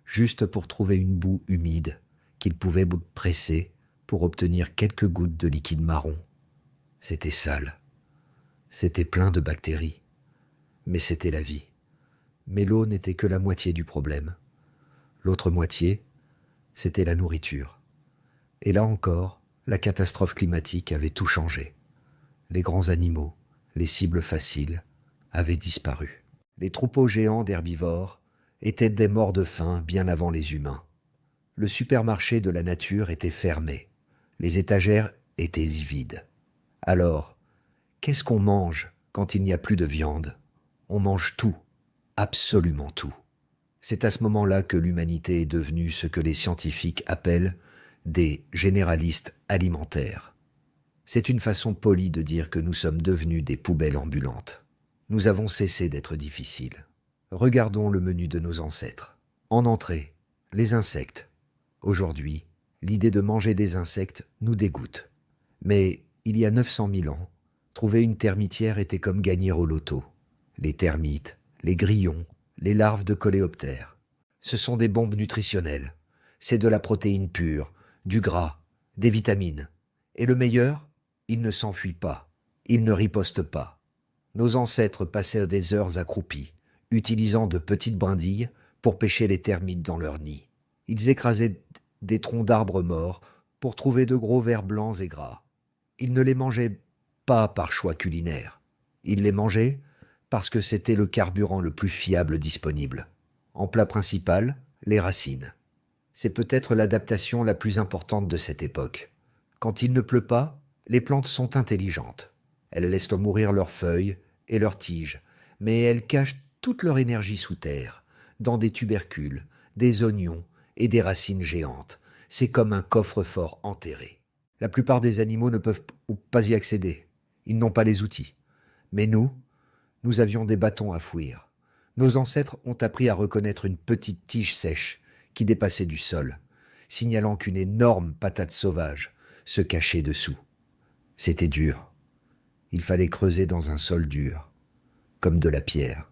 juste pour trouver une boue humide qu'ils pouvaient presser pour obtenir quelques gouttes de liquide marron. C'était sale, c'était plein de bactéries, mais c'était la vie. Mais l'eau n'était que la moitié du problème. L'autre moitié, c'était la nourriture. Et là encore, la catastrophe climatique avait tout changé. Les grands animaux, les cibles faciles, avaient disparu. Les troupeaux géants d'herbivores étaient des morts de faim bien avant les humains. Le supermarché de la nature était fermé. Les étagères étaient vides. Alors, qu'est-ce qu'on mange quand il n'y a plus de viande? On mange tout, absolument tout. C'est à ce moment-là que l'humanité est devenue ce que les scientifiques appellent des généralistes alimentaires. C'est une façon polie de dire que nous sommes devenus des poubelles ambulantes. Nous avons cessé d'être difficiles. Regardons le menu de nos ancêtres. En entrée, les insectes. Aujourd'hui, l'idée de manger des insectes nous dégoûte. Mais il y a 900 000 ans, trouver une termitière était comme gagner au loto. Les termites, les grillons, les larves de coléoptères. Ce sont des bombes nutritionnelles. C'est de la protéine pure, du gras, des vitamines. Et le meilleur, ils ne s'enfuient pas. Ils ne ripostent pas. Nos ancêtres passèrent des heures accroupis, utilisant de petites brindilles pour pêcher les termites dans leur nid. Ils écrasaient des troncs d'arbres morts pour trouver de gros vers blancs et gras. Ils ne les mangeaient pas par choix culinaire. Ils les mangeaient parce que c'était le carburant le plus fiable disponible. En plat principal, les racines. C'est peut-être l'adaptation la plus importante de cette époque. Quand il ne pleut pas, les plantes sont intelligentes. Elles laissent mourir leurs feuilles et leurs tiges, mais elles cachent toute leur énergie sous terre, dans des tubercules, des oignons et des racines géantes. C'est comme un coffre-fort enterré. La plupart des animaux ne peuvent pas y accéder. Ils n'ont pas les outils. Mais nous avions des bâtons à fouir. Nos ancêtres ont appris à reconnaître une petite tige sèche qui dépassait du sol, signalant qu'une énorme patate sauvage se cachait dessous. C'était dur. Il fallait creuser dans un sol dur, comme de la pierre.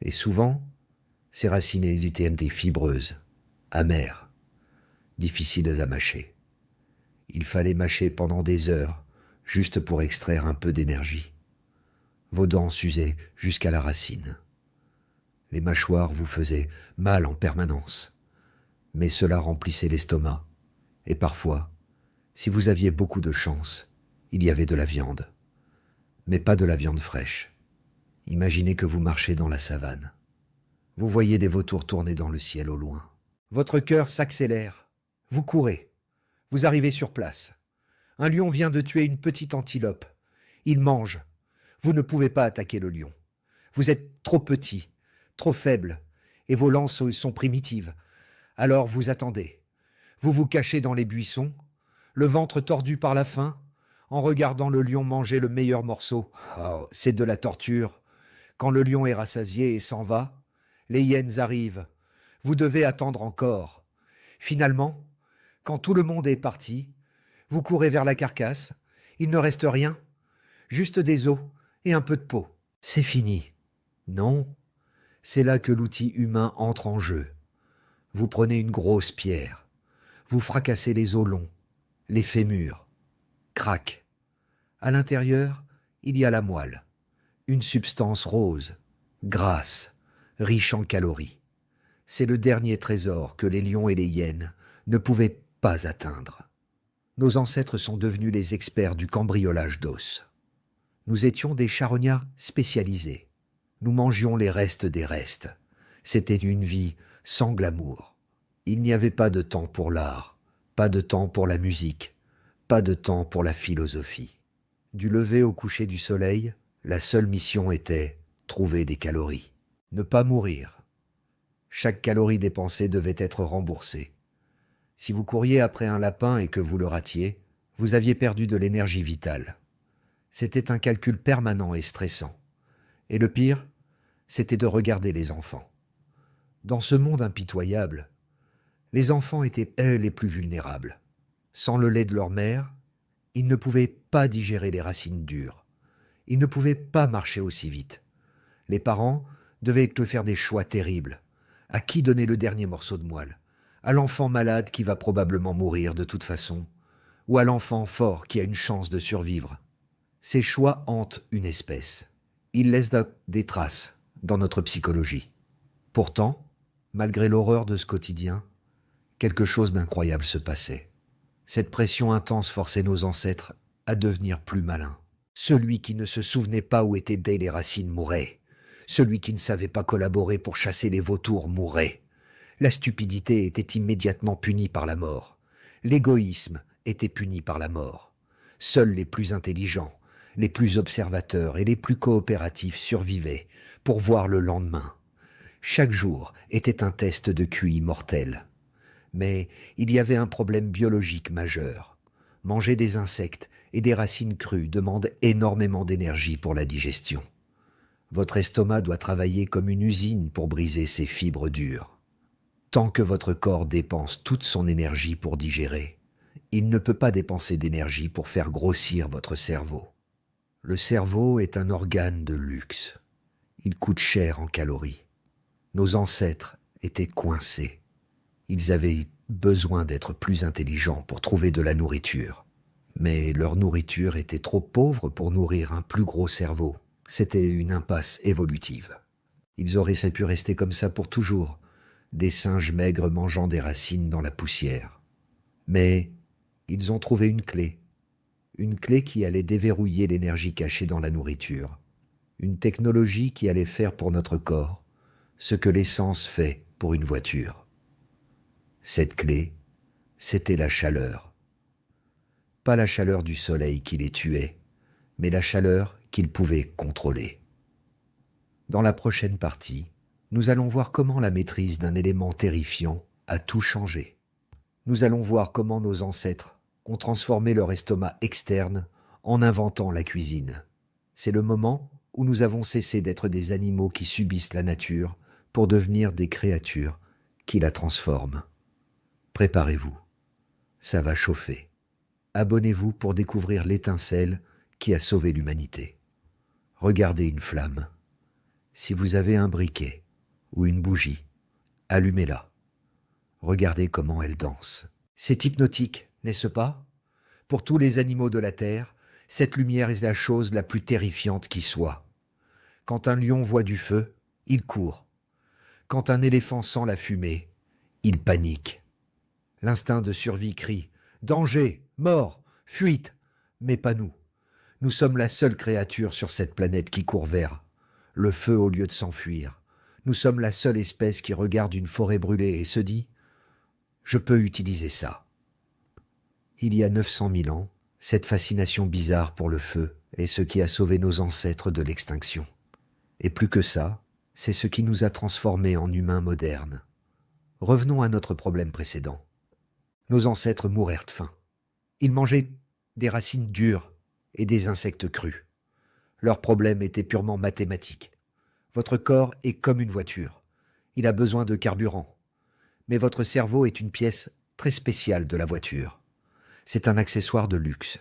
Et souvent, ces racines étaient fibreuses, amères, difficiles à mâcher. Il fallait mâcher pendant des heures, juste pour extraire un peu d'énergie. Vos dents s'usaient jusqu'à la racine. Les mâchoires vous faisaient mal en permanence, mais cela remplissait l'estomac, et parfois, si vous aviez beaucoup de chance, il y avait de la viande, mais pas de la viande fraîche. Imaginez que vous marchez dans la savane. Vous voyez des vautours tourner dans le ciel au loin. Votre cœur s'accélère. Vous courez. Vous arrivez sur place. Un lion vient de tuer une petite antilope. Il mange. Vous ne pouvez pas attaquer le lion. Vous êtes trop petit, trop faible, et vos lances sont primitives. Alors vous attendez. Vous vous cachez dans les buissons, le ventre tordu par la faim, en regardant le lion manger le meilleur morceau. Oh, c'est de la torture. Quand le lion est rassasié et s'en va, les hyènes arrivent. Vous devez attendre encore. Finalement, quand tout le monde est parti, vous courez vers la carcasse. Il ne reste rien, juste des os et un peu de peau. C'est fini. Non, c'est là que l'outil humain entre en jeu. Vous prenez une grosse pierre. Vous fracassez les os longs, les fémurs. Crac. À l'intérieur, il y a la moelle. Une substance rose, grasse, riche en calories. C'est le dernier trésor que les lions et les hyènes ne pouvaient pas atteindre. Nos ancêtres sont devenus les experts du cambriolage d'os. Nous étions des charognards spécialisés. Nous mangions les restes des restes. C'était une vie sans glamour. Il n'y avait pas de temps pour l'art, pas de temps pour la musique, pas de temps pour la philosophie. Du lever au coucher du soleil, la seule mission était trouver des calories. Ne pas mourir. Chaque calorie dépensée devait être remboursée. Si vous couriez après un lapin et que vous le ratiez, vous aviez perdu de l'énergie vitale. C'était un calcul permanent et stressant. Et le pire, c'était de regarder les enfants. Dans ce monde impitoyable, les enfants étaient les plus vulnérables. Sans le lait de leur mère, ils ne pouvaient pas digérer les racines dures. Ils ne pouvaient pas marcher aussi vite. Les parents devaient faire des choix terribles. À qui donner le dernier morceau de moelle? À l'enfant malade qui va probablement mourir de toute façon, ou à l'enfant fort qui a une chance de survivre? Ces choix hantent une espèce. Ils laissent des traces dans notre psychologie. Pourtant, malgré l'horreur de ce quotidien, quelque chose d'incroyable se passait. Cette pression intense forçait nos ancêtres à devenir plus malins. Celui qui ne se souvenait pas où étaient les racines mourait. Celui qui ne savait pas collaborer pour chasser les vautours mourait. La stupidité était immédiatement punie par la mort. L'égoïsme était puni par la mort. Seuls les plus intelligents, les plus observateurs et les plus coopératifs survivaient pour voir le lendemain. Chaque jour était un test de QI mortel. Mais il y avait un problème biologique majeur. Manger des insectes et des racines crues demande énormément d'énergie pour la digestion. Votre estomac doit travailler comme une usine pour briser ces fibres dures. Tant que votre corps dépense toute son énergie pour digérer, il ne peut pas dépenser d'énergie pour faire grossir votre cerveau. Le cerveau est un organe de luxe. Il coûte cher en calories. Nos ancêtres étaient coincés. Ils avaient besoin d'être plus intelligents pour trouver de la nourriture. Mais leur nourriture était trop pauvre pour nourrir un plus gros cerveau. C'était une impasse évolutive. Ils auraient pu rester comme ça pour toujours, des singes maigres mangeant des racines dans la poussière. Mais ils ont trouvé une clé qui allait déverrouiller l'énergie cachée dans la nourriture, une technologie qui allait faire pour notre corps ce que l'essence fait pour une voiture. Cette clé, c'était la chaleur. Pas la chaleur du soleil qui les tuait, mais la chaleur qu'il pouvait contrôler. Dans la prochaine partie, nous allons voir comment la maîtrise d'un élément terrifiant a tout changé. Nous allons voir comment nos ancêtres ont transformé leur estomac externe en inventant la cuisine. C'est le moment où nous avons cessé d'être des animaux qui subissent la nature pour devenir des créatures qui la transforment. Préparez-vous, ça va chauffer. Abonnez-vous pour découvrir l'étincelle qui a sauvé l'humanité. Regardez une flamme. Si vous avez un briquet ou une bougie, allumez-la. Regardez comment elle danse. C'est hypnotique, n'est-ce pas? Pour tous les animaux de la Terre, cette lumière est la chose la plus terrifiante qui soit. Quand un lion voit du feu, il court. Quand un éléphant sent la fumée, il panique. L'instinct de survie crie « Danger, mort, fuite !» Mais pas nous. Nous sommes la seule créature sur cette planète qui court vers le feu au lieu de s'enfuir. Nous sommes la seule espèce qui regarde une forêt brûlée et se dit « Je peux utiliser ça ». Il y a 900 000 ans, cette fascination bizarre pour le feu est ce qui a sauvé nos ancêtres de l'extinction. Et plus que ça, c'est ce qui nous a transformés en humains modernes. Revenons à notre problème précédent. Nos ancêtres mourèrent de faim. Ils mangeaient des racines dures et des insectes crus. Leur problème était purement mathématique. Votre corps est comme une voiture. Il a besoin de carburant. Mais votre cerveau est une pièce très spéciale de la voiture. C'est un accessoire de luxe.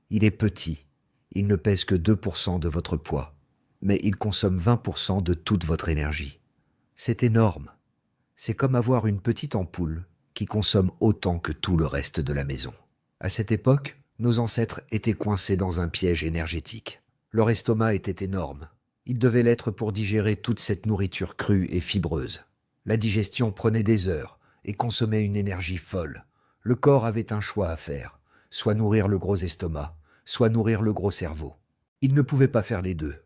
Il est petit. Il ne pèse que 2% de votre poids. Mais il consomme 20% de toute votre énergie. C'est énorme. C'est comme avoir une petite ampoule qui consomme autant que tout le reste de la maison. À cette époque, nos ancêtres étaient coincés dans un piège énergétique. Leur estomac était énorme. Il devait l'être pour digérer toute cette nourriture crue et fibreuse. La digestion prenait des heures et consommait une énergie folle. Le corps avait un choix à faire, soit nourrir le gros estomac, soit nourrir le gros cerveau. Il ne pouvait pas faire les deux.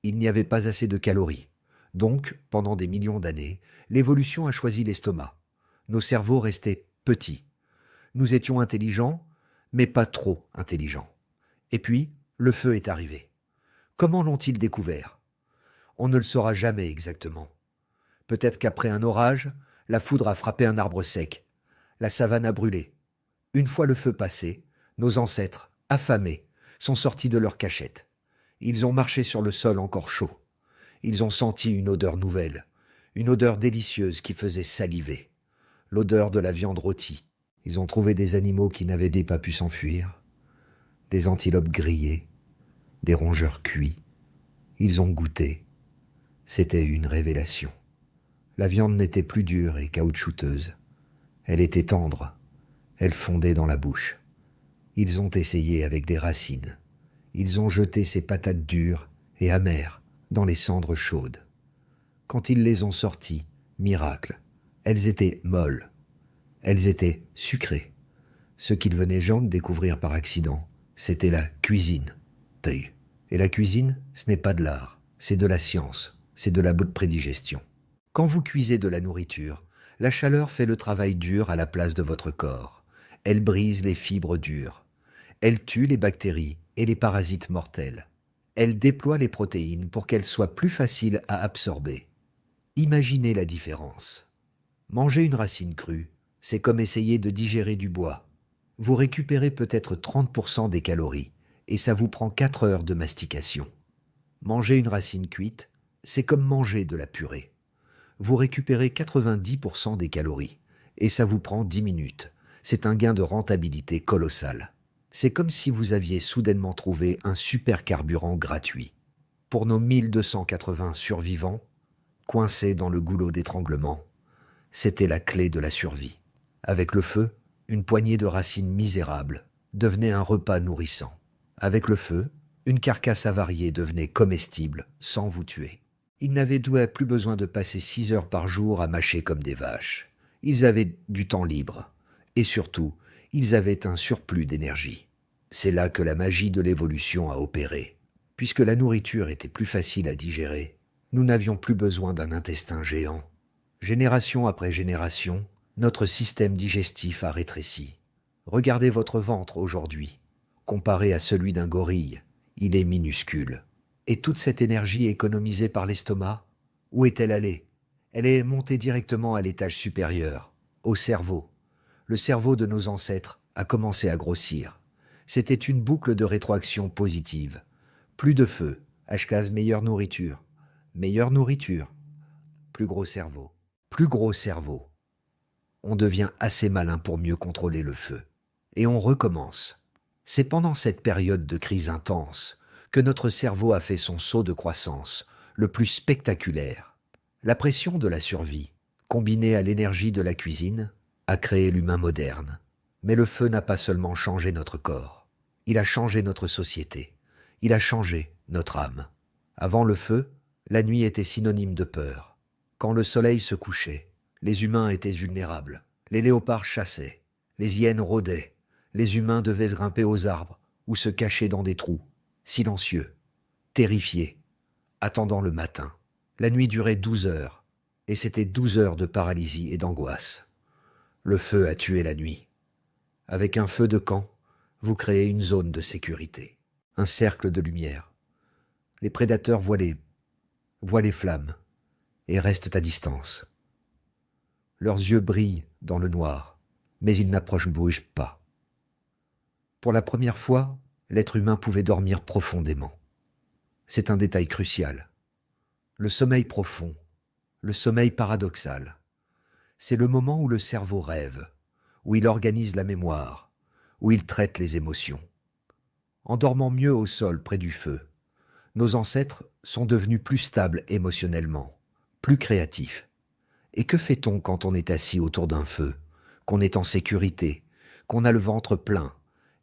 Il n'y avait pas assez de calories. Donc, pendant des millions d'années, l'évolution a choisi l'estomac. Nos cerveaux restaient petits. Nous étions intelligents, mais pas trop intelligents. Et puis, le feu est arrivé. Comment l'ont-ils découvert? On ne le saura jamais exactement. Peut-être qu'après un orage, la foudre a frappé un arbre sec. La savane a brûlé. Une fois le feu passé, nos ancêtres, affamés, sont sortis de leur cachette. Ils ont marché sur le sol encore chaud. Ils ont senti une odeur nouvelle, une odeur délicieuse qui faisait saliver. L'odeur de la viande rôtie. Ils ont trouvé des animaux qui n'avaient pas pu s'enfuir, des antilopes grillées, des rongeurs cuits. Ils ont goûté. C'était une révélation. La viande n'était plus dure et caoutchouteuse. Elle était tendre. Elle fondait dans la bouche. Ils ont essayé avec des racines. Ils ont jeté ces patates dures et amères dans les cendres chaudes. Quand ils les ont sorties, miracle, elles étaient molles. Elles étaient sucrées. Ce qu'ils venaient gens de découvrir par accident, c'était la cuisine. Et la cuisine, ce n'est pas de l'art, c'est de la science, c'est de la bonne prédigestion. Quand vous cuisez de la nourriture, la chaleur fait le travail dur à la place de votre corps. Elle brise les fibres dures. Elle tue les bactéries et les parasites mortels. Elle déploie les protéines pour qu'elles soient plus faciles à absorber. Imaginez la différence. Manger une racine crue, c'est comme essayer de digérer du bois. Vous récupérez peut-être 30% des calories et ça vous prend 4 heures de mastication. Manger une racine cuite, c'est comme manger de la purée. Vous récupérez 90% des calories et ça vous prend 10 minutes. C'est un gain de rentabilité colossal. C'est comme si vous aviez soudainement trouvé un super carburant gratuit. Pour nos 1280 survivants, coincés dans le goulot d'étranglement, c'était la clé de la survie. Avec le feu, une poignée de racines misérables devenait un repas nourrissant. Avec le feu, une carcasse avariée devenait comestible sans vous tuer. Ils n'avaient plus besoin de passer 6 heures par jour à mâcher comme des vaches. Ils avaient du temps libre. Et surtout, ils avaient un surplus d'énergie. C'est là que la magie de l'évolution a opéré. Puisque la nourriture était plus facile à digérer, nous n'avions plus besoin d'un intestin géant. Génération après génération, notre système digestif a rétréci. Regardez votre ventre aujourd'hui. Comparé à celui d'un gorille, Il est minuscule. Et toute cette énergie économisée par l'estomac, où est-elle allée? Elle est montée directement à l'étage supérieur, au cerveau. Le cerveau de nos ancêtres a commencé à grossir. C'était une boucle de rétroaction positive. Plus de feu, H-case meilleure nourriture. Meilleure nourriture, plus gros cerveau. Plus gros cerveau. On devient assez malin pour mieux contrôler le feu. Et on recommence. C'est pendant cette période de crise intense que notre cerveau a fait son saut de croissance, le plus spectaculaire. La pression de la survie, combinée à l'énergie de la cuisine, a créé l'humain moderne. Mais le feu n'a pas seulement changé notre corps, il a changé notre société, il a changé notre âme. Avant le feu, la nuit était synonyme de peur. Quand le soleil se couchait, les humains étaient vulnérables. Les léopards chassaient, les hyènes rôdaient, les humains devaient grimper aux arbres ou se cacher dans des trous, silencieux, terrifiés, attendant le matin. La nuit durait 12 heures, et c'était 12 heures de paralysie et d'angoisse. Le feu a tué la nuit. Avec un feu de camp, vous créez une zone de sécurité, un cercle de lumière. Les prédateurs voient les flammes et restent à distance. Leurs yeux brillent dans le noir, mais ils n'approchent pas. Pour la première fois, l'être humain pouvait dormir profondément. C'est un détail crucial. Le sommeil profond, le sommeil paradoxal, c'est le moment où le cerveau rêve, où il organise la mémoire, où il traite les émotions. En dormant mieux au sol près du feu, nos ancêtres sont devenus plus stables émotionnellement, plus créatifs. Et que fait-on quand on est assis autour d'un feu, qu'on est en sécurité, qu'on a le ventre plein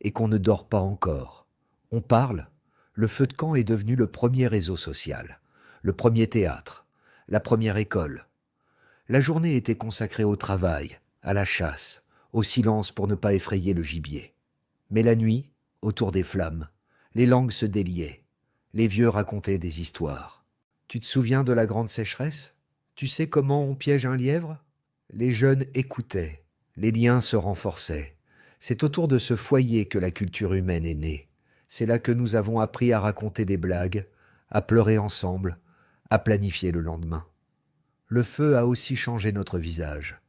et qu'on ne dort pas encore? On parle. Le feu de camp est devenu le premier réseau social, le premier théâtre, la première école. La journée était consacrée au travail, à la chasse, au silence pour ne pas effrayer le gibier. Mais la nuit, autour des flammes, les langues se déliaient, les vieux racontaient des histoires. Tu te souviens de la grande sécheresse? Tu sais comment on piège un lièvre? Les jeunes écoutaient, les liens se renforçaient. C'est autour de ce foyer que la culture humaine est née. C'est là que nous avons appris à raconter des blagues, à pleurer ensemble, à planifier le lendemain. Le feu a aussi changé notre visage.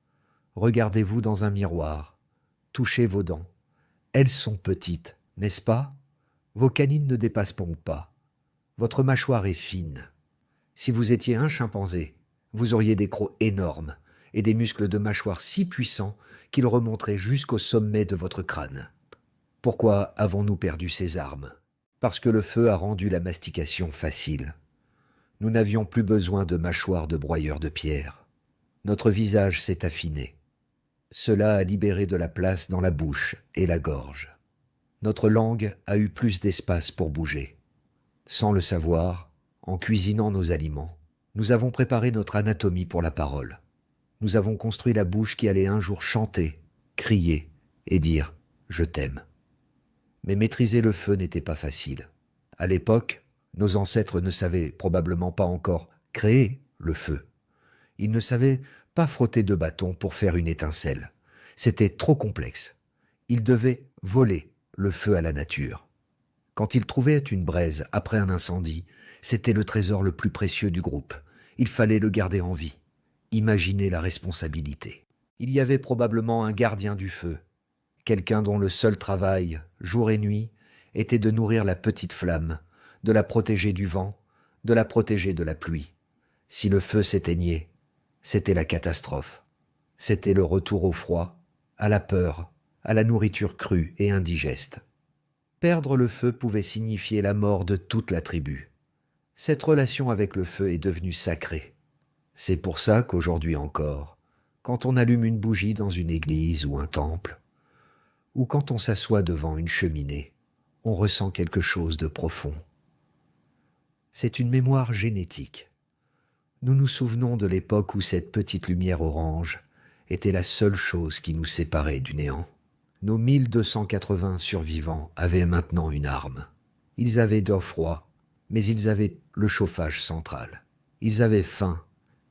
Regardez-vous dans un miroir, touchez vos dents. Elles sont petites, n'est-ce pas? Vos canines ne dépassent pas. Votre mâchoire est fine. Si vous étiez un chimpanzé, vous auriez des crocs énormes et des muscles de mâchoire si puissants qu'ils remonteraient jusqu'au sommet de votre crâne. Pourquoi avons-nous perdu ces armes? Parce que le feu a rendu la mastication facile. Nous n'avions plus besoin de mâchoires de broyeurs de pierre. Notre visage s'est affiné. Cela a libéré de la place dans la bouche et la gorge. Notre langue a eu plus d'espace pour bouger. Sans le savoir, en cuisinant nos aliments, nous avons préparé notre anatomie pour la parole. Nous avons construit la bouche qui allait un jour chanter, crier et dire « je t'aime ». Mais maîtriser le feu n'était pas facile. À l'époque, nos ancêtres ne savaient probablement pas encore créer le feu. Ils ne savaient pas frotter de bâton pour faire une étincelle. C'était trop complexe. Ils devaient voler le feu à la nature. Quand ils trouvaient une braise après un incendie, c'était le trésor le plus précieux du groupe. Il fallait le garder en vie. Imaginez la responsabilité. Il y avait probablement un gardien du feu, quelqu'un dont le seul travail, jour et nuit, était de nourrir la petite flamme, de la protéger du vent, de la protéger de la pluie. Si le feu s'éteignait, c'était la catastrophe. C'était le retour au froid, à la peur, à la nourriture crue et indigeste. Perdre le feu pouvait signifier la mort de toute la tribu. Cette relation avec le feu est devenue sacrée. C'est pour ça qu'aujourd'hui encore, quand on allume une bougie dans une église ou un temple, ou quand on s'assoit devant une cheminée, on ressent quelque chose de profond. C'est une mémoire génétique. Nous nous souvenons de l'époque où cette petite lumière orange était la seule chose qui nous séparait du néant. Nos 1280 survivants avaient maintenant une arme. Ils avaient d'eau froid, mais ils avaient le chauffage central. Ils avaient faim,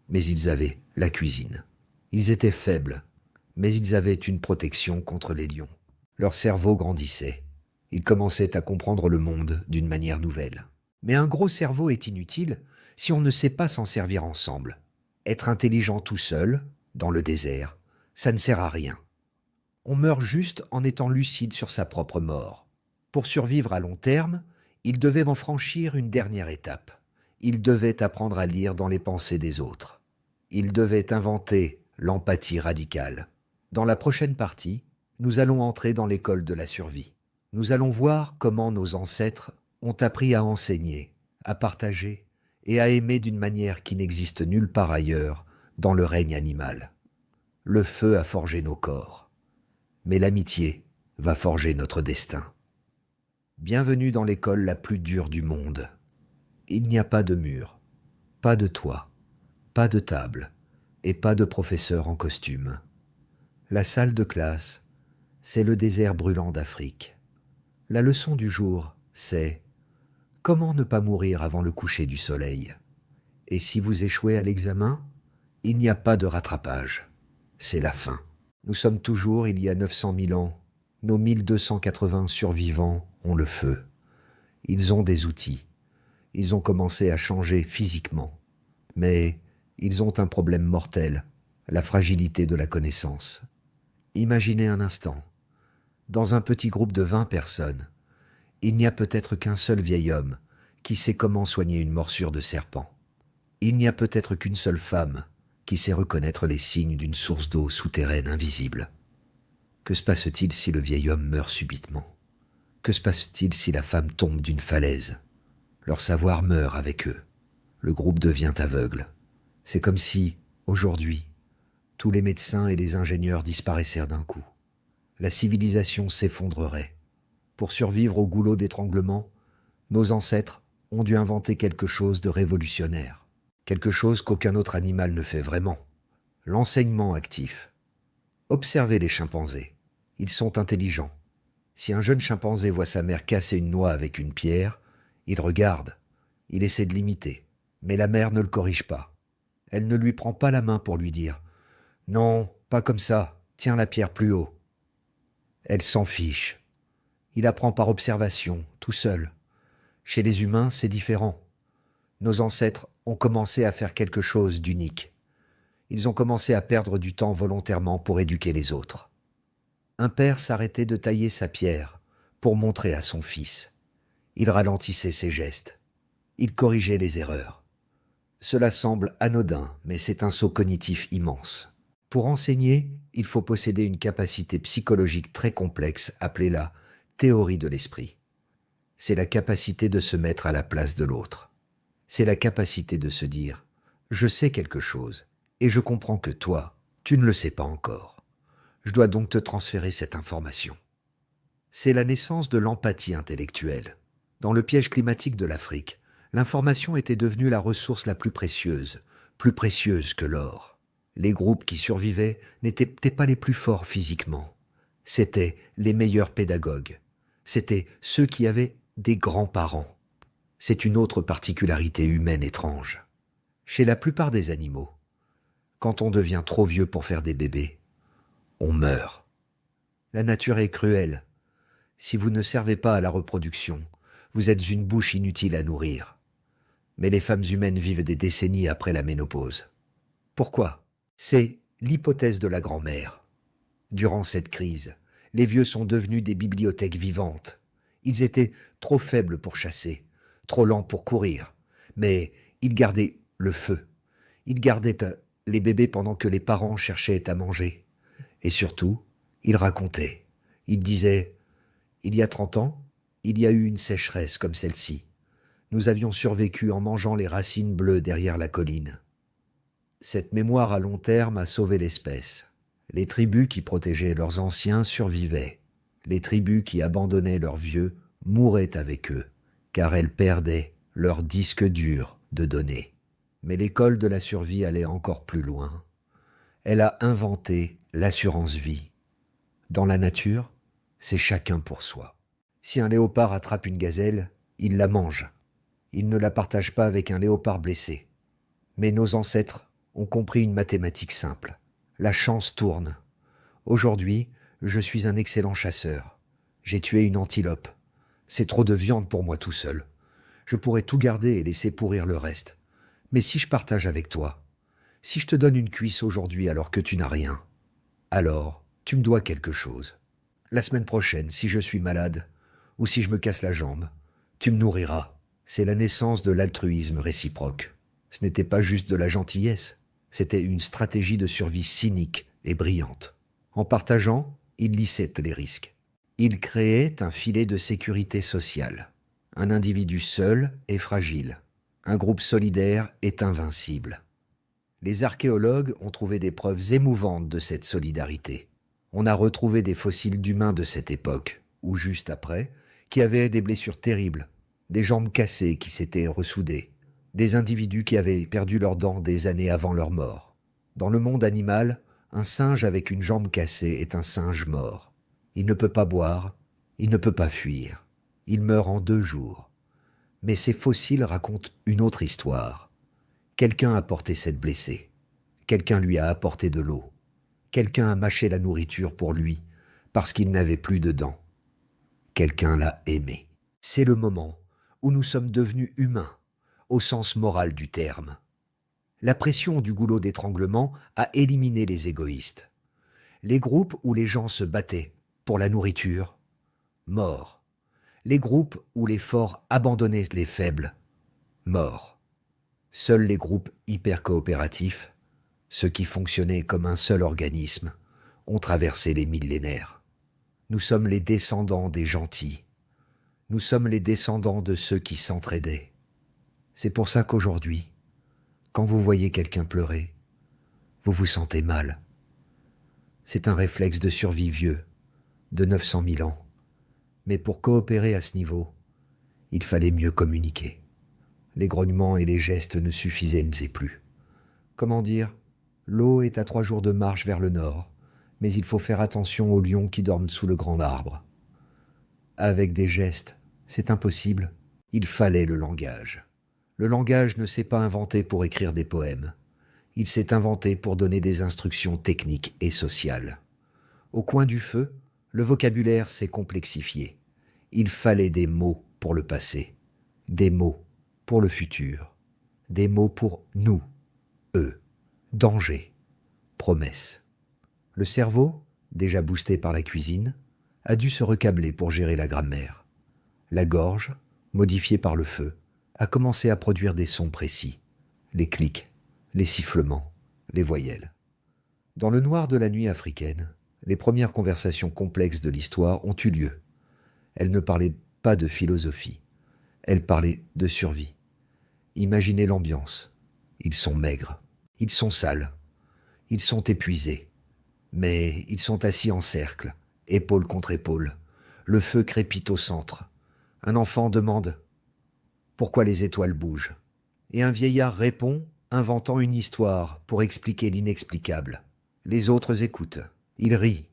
mais ils avaient la cuisine. Ils étaient faibles, mais ils avaient une protection contre les lions. Leur cerveau grandissait. Ils commençaient à comprendre le monde d'une manière nouvelle. Mais un gros cerveau est inutile si on ne sait pas s'en servir ensemble. Être intelligent tout seul, dans le désert, ça ne sert à rien. On meurt juste en étant lucide sur sa propre mort. Pour survivre à long terme, il devait en franchir une dernière étape. Il devait apprendre à lire dans les pensées des autres. Il devait inventer l'empathie radicale. Dans la prochaine partie, nous allons entrer dans l'école de la survie. Nous allons voir comment nos ancêtres ont appris à enseigner, à partager et à aimer d'une manière qui n'existe nulle part ailleurs dans le règne animal. Le feu a forgé nos corps, mais l'amitié va forger notre destin. Bienvenue dans l'école la plus dure du monde. Il n'y a pas de mur, pas de toit, pas de table et pas de professeur en costume. La salle de classe, c'est le désert brûlant d'Afrique. La leçon du jour, c'est comment ne pas mourir avant le coucher du soleil. Et si vous échouez à l'examen, il n'y a pas de rattrapage. C'est la fin. Nous sommes toujours il y a 900 000 ans. Nos 1280 survivants ont le feu. Ils ont des outils. Ils ont commencé à changer physiquement. Mais ils ont un problème mortel, la fragilité de la connaissance. Imaginez un instant. Dans un petit groupe de 20 personnes, il n'y a peut-être qu'un seul vieil homme qui sait comment soigner une morsure de serpent. Il n'y a peut-être qu'une seule femme qui sait reconnaître les signes d'une source d'eau souterraine invisible. Que se passe-t-il si le vieil homme meurt subitement? Que se passe-t-il si la femme tombe d'une falaise? Leur savoir meurt avec eux. Le groupe devient aveugle. C'est comme si, aujourd'hui, tous les médecins et les ingénieurs disparaissèrent d'un coup. La civilisation s'effondrerait. Pour survivre au goulot d'étranglement, nos ancêtres ont dû inventer quelque chose de révolutionnaire. Quelque chose qu'aucun autre animal ne fait vraiment. L'enseignement actif. Observez les chimpanzés. Ils sont intelligents. Si un jeune chimpanzé voit sa mère casser une noix avec une pierre, il regarde. Il essaie de l'imiter. Mais la mère ne le corrige pas. Elle ne lui prend pas la main pour lui dire « Non, pas comme ça, tiens la pierre plus haut ». Elle s'en fiche. Il apprend par observation, tout seul. Chez les humains, c'est différent. Nos ancêtres ont commencé à faire quelque chose d'unique. Ils ont commencé à perdre du temps volontairement pour éduquer les autres. Un père s'arrêtait de tailler sa pierre pour montrer à son fils. Il ralentissait ses gestes. Il corrigeait les erreurs. Cela semble anodin, mais c'est un saut cognitif immense. Pour enseigner, il faut posséder une capacité psychologique très complexe appelée la théorie de l'esprit. C'est la capacité de se mettre à la place de l'autre. C'est la capacité de se dire « Je sais quelque chose et je comprends que toi, tu ne le sais pas encore. Je dois donc te transférer cette information. » C'est la naissance de l'empathie intellectuelle. Dans le piège climatique de l'Afrique, l'information était devenue la ressource la plus précieuse que l'or. Les groupes qui survivaient n'étaient pas les plus forts physiquement. C'étaient les meilleurs pédagogues. C'étaient ceux qui avaient des grands-parents. C'est une autre particularité humaine étrange. Chez la plupart des animaux, quand on devient trop vieux pour faire des bébés, on meurt. La nature est cruelle. Si vous ne servez pas à la reproduction, vous êtes une bouche inutile à nourrir. Mais les femmes humaines vivent des décennies après la ménopause. Pourquoi? C'est l'hypothèse de la grand-mère. Durant cette crise, les vieux sont devenus des bibliothèques vivantes. Ils étaient trop faibles pour chasser, trop lents pour courir, mais ils gardaient le feu. Ils gardaient les bébés pendant que les parents cherchaient à manger. Et surtout, ils racontaient. Ils disaient « Il y a 30 ans, il y a eu une sécheresse comme celle-ci. Nous avions survécu en mangeant les racines bleues derrière la colline. » Cette mémoire à long terme a sauvé l'espèce. Les tribus qui protégeaient leurs anciens survivaient. Les tribus qui abandonnaient leurs vieux mouraient avec eux, car elles perdaient leur disque dur de données. Mais l'école de la survie allait encore plus loin. Elle a inventé l'assurance vie. Dans la nature, c'est chacun pour soi. Si un léopard attrape une gazelle, il la mange. Il ne la partage pas avec un léopard blessé. Mais nos ancêtres ont compris une mathématique simple. La chance tourne. Aujourd'hui, je suis un excellent chasseur. J'ai tué une antilope. C'est trop de viande pour moi tout seul. Je pourrais tout garder et laisser pourrir le reste. Mais si je partage avec toi, si je te donne une cuisse aujourd'hui alors que tu n'as rien, alors tu me dois quelque chose. La semaine prochaine, si je suis malade, ou si je me casse la jambe, tu me nourriras. C'est la naissance de l'altruisme réciproque. Ce n'était pas juste de la gentillesse, c'était une stratégie de survie cynique et brillante. En partageant, il lissait les risques. Il créait un filet de sécurité sociale. Un individu seul est fragile. Un groupe solidaire est invincible. Les archéologues ont trouvé des preuves émouvantes de cette solidarité. On a retrouvé des fossiles d'humains de cette époque, ou juste après, qui avaient des blessures terribles, des jambes cassées qui s'étaient ressoudées, des individus qui avaient perdu leurs dents des années avant leur mort. Dans le monde animal, un singe avec une jambe cassée est un singe mort. Il ne peut pas boire, il ne peut pas fuir. Il meurt en 2 jours. Mais ces fossiles racontent une autre histoire. Quelqu'un a porté cette blessée. Quelqu'un lui a apporté de l'eau. Quelqu'un a mâché la nourriture pour lui, parce qu'il n'avait plus de dents. Quelqu'un l'a aimé. C'est le moment où nous sommes devenus humains, au sens moral du terme. La pression du goulot d'étranglement a éliminé les égoïstes. Les groupes où les gens se battaient pour la nourriture, mort. Les groupes où les forts abandonnaient les faibles, mort. Seuls les groupes hyper coopératifs, ceux qui fonctionnaient comme un seul organisme, ont traversé les millénaires. Nous sommes les descendants des gentils. Nous sommes les descendants de ceux qui s'entraidaient. C'est pour ça qu'aujourd'hui, quand vous voyez quelqu'un pleurer, vous vous sentez mal. C'est un réflexe de survie vieux, de 900 000 ans. Mais pour coopérer à ce niveau, il fallait mieux communiquer. Les grognements et les gestes ne suffisaient plus. Comment dire ? L'eau est à 3 jours de marche vers le nord, mais il faut faire attention aux lions qui dorment sous le grand arbre. Avec des gestes, c'est impossible. Il fallait le langage. Le langage ne s'est pas inventé pour écrire des poèmes. Il s'est inventé pour donner des instructions techniques et sociales. Au coin du feu, le vocabulaire s'est complexifié. Il fallait des mots pour le passé, des mots pour le futur, des mots pour nous, eux, danger, promesse. Le cerveau, déjà boosté par la cuisine, a dû se recabler pour gérer la grammaire. La gorge, modifiée par le feu, a commencé à produire des sons précis, les clics, les sifflements, les voyelles. Dans le noir de la nuit africaine, les premières conversations complexes de l'histoire ont eu lieu. Elles ne parlaient pas de philosophie, elles parlaient de survie. Imaginez l'ambiance. Ils sont maigres, ils sont sales, ils sont épuisés, mais ils sont assis en cercle, épaule contre épaule. Le feu crépite au centre. Un enfant demande « Pourquoi les étoiles bougent ?» Et un vieillard répond, inventant une histoire pour expliquer l'inexplicable. Les autres écoutent. Ils rient.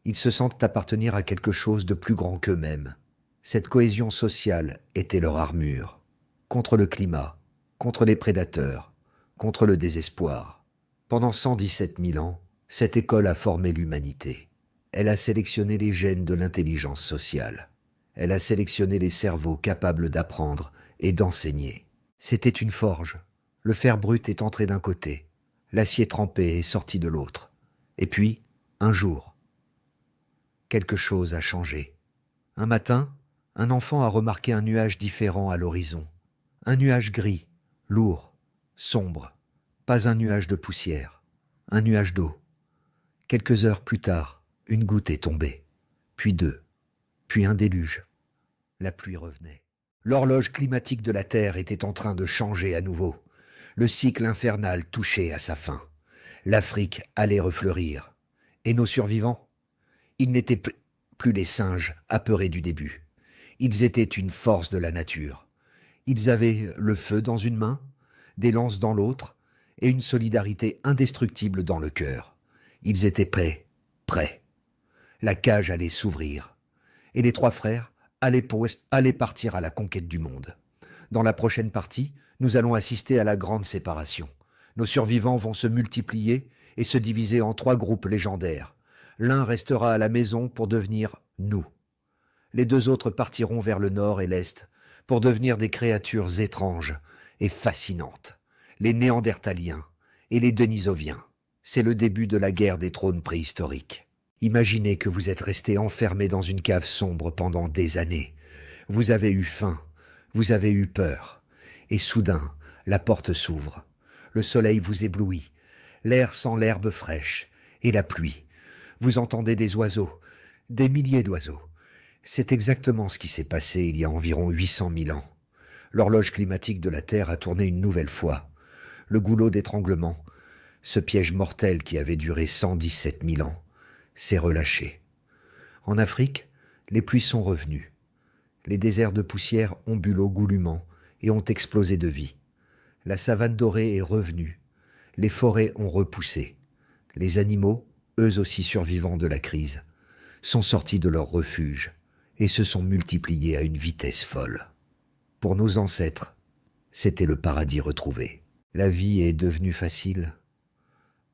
Ils se sentent appartenir à quelque chose de plus grand qu'eux-mêmes. Cette cohésion sociale était leur armure. Contre le climat, contre les prédateurs, contre le désespoir. Pendant 117 000 ans, cette école a formé l'humanité. Elle a sélectionné les gènes de l'intelligence sociale. Elle a sélectionné les cerveaux capables d'apprendre et d'enseigner. C'était une forge. Le fer brut est entré d'un côté. L'acier trempé est sorti de l'autre. Et puis, un jour, quelque chose a changé. Un matin, un enfant a remarqué un nuage différent à l'horizon. Un nuage gris, lourd, sombre. Pas un nuage de poussière, un nuage d'eau. Quelques heures plus tard, une goutte est tombée, puis 2, puis un déluge. La pluie revenait. L'horloge climatique de la Terre était en train de changer à nouveau. Le cycle infernal touchait à sa fin. L'Afrique allait refleurir. Et nos survivants ? Ils n'étaient plus les singes apeurés du début. Ils étaient une force de la nature. Ils avaient le feu dans une main, des lances dans l'autre, et une solidarité indestructible dans le cœur. Ils étaient prêts. La cage allait s'ouvrir. Et les 3 frères allaient partir à la conquête du monde. Dans la prochaine partie, nous allons assister à la grande séparation. Nos survivants vont se multiplier et se diviser en 3 groupes légendaires. L'un restera à la maison pour devenir nous. Les deux autres partiront vers le nord et l'est pour devenir des créatures étranges et fascinantes, les Néandertaliens et les Denisoviens. C'est le début de la guerre des trônes préhistoriques. Imaginez que vous êtes resté enfermé dans une cave sombre pendant des années. Vous avez eu faim, vous avez eu peur, et soudain, la porte s'ouvre. Le soleil vous éblouit, l'air sent l'herbe fraîche et la pluie. Vous entendez des oiseaux, des milliers d'oiseaux. C'est exactement ce qui s'est passé il y a environ 800 000 ans. L'horloge climatique de la Terre a tourné une nouvelle fois. Le goulot d'étranglement, ce piège mortel qui avait duré 117 000 ans, s'est relâché. En Afrique, les pluies sont revenues. Les déserts de poussière ont bu l'eau goulûment et ont explosé de vie. La savane dorée est revenue. Les forêts ont repoussé. Les animaux, eux aussi survivants de la crise, sont sortis de leur refuge et se sont multipliés à une vitesse folle. Pour nos ancêtres, c'était le paradis retrouvé. La vie est devenue facile,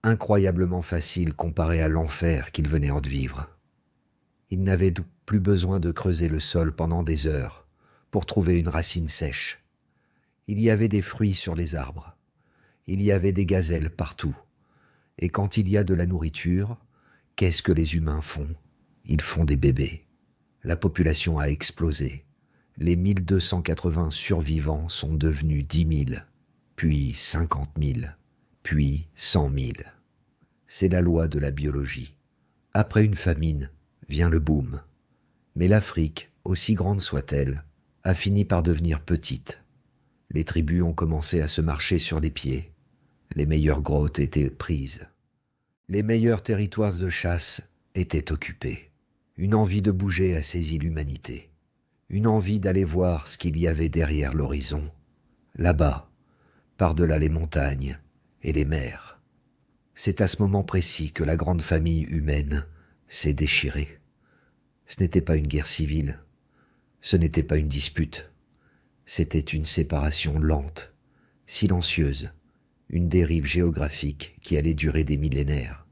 incroyablement facile comparée à l'enfer qu'ils venaient de vivre. Ils n'avaient plus besoin de creuser le sol pendant des heures pour trouver une racine sèche. Il y avait des fruits sur les arbres. Il y avait des gazelles partout. Et quand il y a de la nourriture, qu'est-ce que les humains font? Ils font des bébés. La population a explosé. Les 1280 survivants sont devenus 10 000, puis 50 000, puis 100 000. C'est la loi de la biologie. Après une famine, vient le boom. Mais l'Afrique, aussi grande soit-elle, a fini par devenir petite. Les tribus ont commencé à se marcher sur les pieds. Les meilleures grottes étaient prises. Les meilleurs territoires de chasse étaient occupés. Une envie de bouger a saisi l'humanité. Une envie d'aller voir ce qu'il y avait derrière l'horizon. Là-bas, par-delà les montagnes et les mers. C'est à ce moment précis que la grande famille humaine s'est déchirée. Ce n'était pas une guerre civile. Ce n'était pas une dispute. C'était une séparation lente, silencieuse, une dérive géographique qui allait durer des millénaires.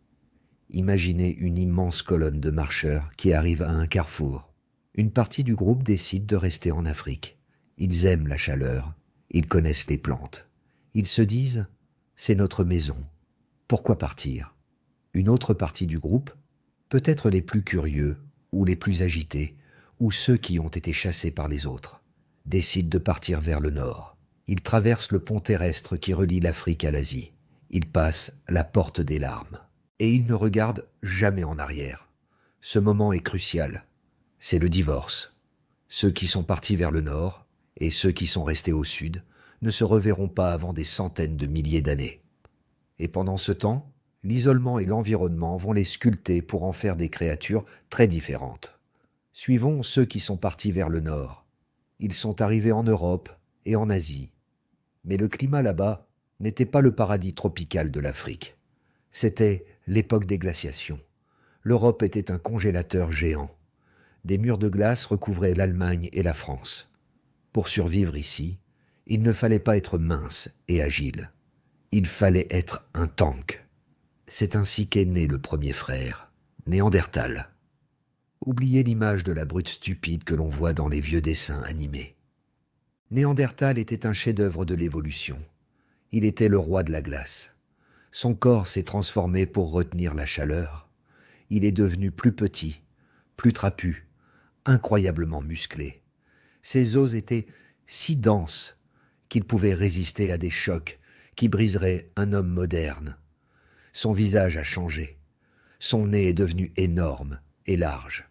Imaginez une immense colonne de marcheurs qui arrive à un carrefour. Une partie du groupe décide de rester en Afrique. Ils aiment la chaleur, ils connaissent les plantes. Ils se disent « c'est notre maison, pourquoi partir ?» Une autre partie du groupe, peut-être les plus curieux ou les plus agités, ou ceux qui ont été chassés par les autres, décident de partir vers le nord. Ils traversent le pont terrestre qui relie l'Afrique à l'Asie. Ils passent la porte des larmes. Et ils ne regardent jamais en arrière. Ce moment est crucial. C'est le divorce. Ceux qui sont partis vers le nord et ceux qui sont restés au sud ne se reverront pas avant des centaines de milliers d'années. Et pendant ce temps, l'isolement et l'environnement vont les sculpter pour en faire des créatures très différentes. Suivons ceux qui sont partis vers le nord. Ils sont arrivés en Europe et en Asie. Mais le climat là-bas n'était pas le paradis tropical de l'Afrique. C'était l'époque des glaciations. L'Europe était un congélateur géant. Des murs de glace recouvraient l'Allemagne et la France. Pour survivre ici, il ne fallait pas être mince et agile. Il fallait être un tank. C'est ainsi qu'est né le premier frère, Néandertal. Oubliez l'image de la brute stupide que l'on voit dans les vieux dessins animés. Néandertal était un chef-d'œuvre de l'évolution. Il était le roi de la glace. Son corps s'est transformé pour retenir la chaleur. Il est devenu plus petit, plus trapu, incroyablement musclé. Ses os étaient si denses qu'il pouvait résister à des chocs qui briseraient un homme moderne. Son visage a changé. Son nez est devenu énorme et large.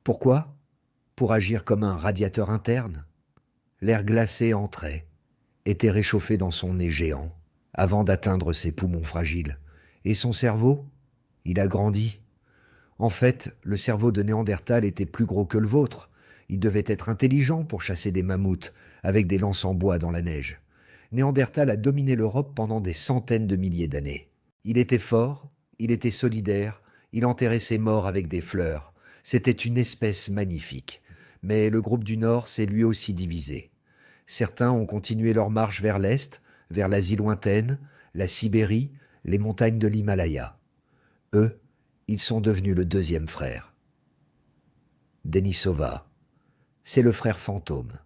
Pourquoi? Pour agir comme un radiateur interne. L'air glacé entrait, était réchauffé dans son nez géant, avant d'atteindre ses poumons fragiles. Et son cerveau? Il a grandi. En fait, le cerveau de Néandertal était plus gros que le vôtre. Il devait être intelligent pour chasser des mammouths avec des lances en bois dans la neige. Néandertal a dominé l'Europe pendant des centaines de milliers d'années. Il était fort, il était solidaire, il enterrait ses morts avec des fleurs. C'était une espèce magnifique. Mais le groupe du Nord s'est lui aussi divisé. Certains ont continué leur marche vers l'Est, vers l'Asie lointaine, la Sibérie, les montagnes de l'Himalaya. Eux, ils sont devenus le deuxième frère. Denisova, C'est le frère fantôme.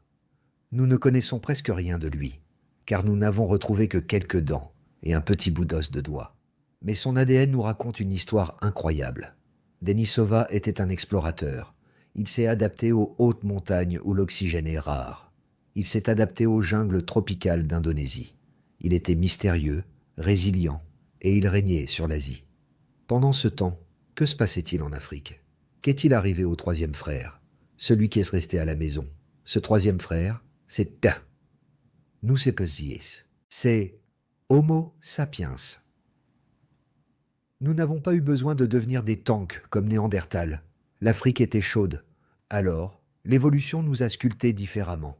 Nous ne connaissons presque rien de lui, car nous n'avons retrouvé que quelques dents et un petit bout d'os de doigt. Mais son ADN nous raconte une histoire incroyable. Denisova était un explorateur. Il s'est adapté aux hautes montagnes où l'oxygène est rare. Il s'est adapté aux jungles tropicales d'Indonésie. Il était mystérieux, résilient, et il régnait sur l'Asie. Pendant ce temps, que se passait-il en Afrique? Qu'est-il arrivé au troisième frère, celui qui est resté à la maison? Ce troisième frère, c'est nous c'est Pesies. C'est Homo sapiens. Nous n'avons pas eu besoin de devenir des tanks comme Néandertal. L'Afrique était chaude. Alors, l'évolution nous a sculptés différemment.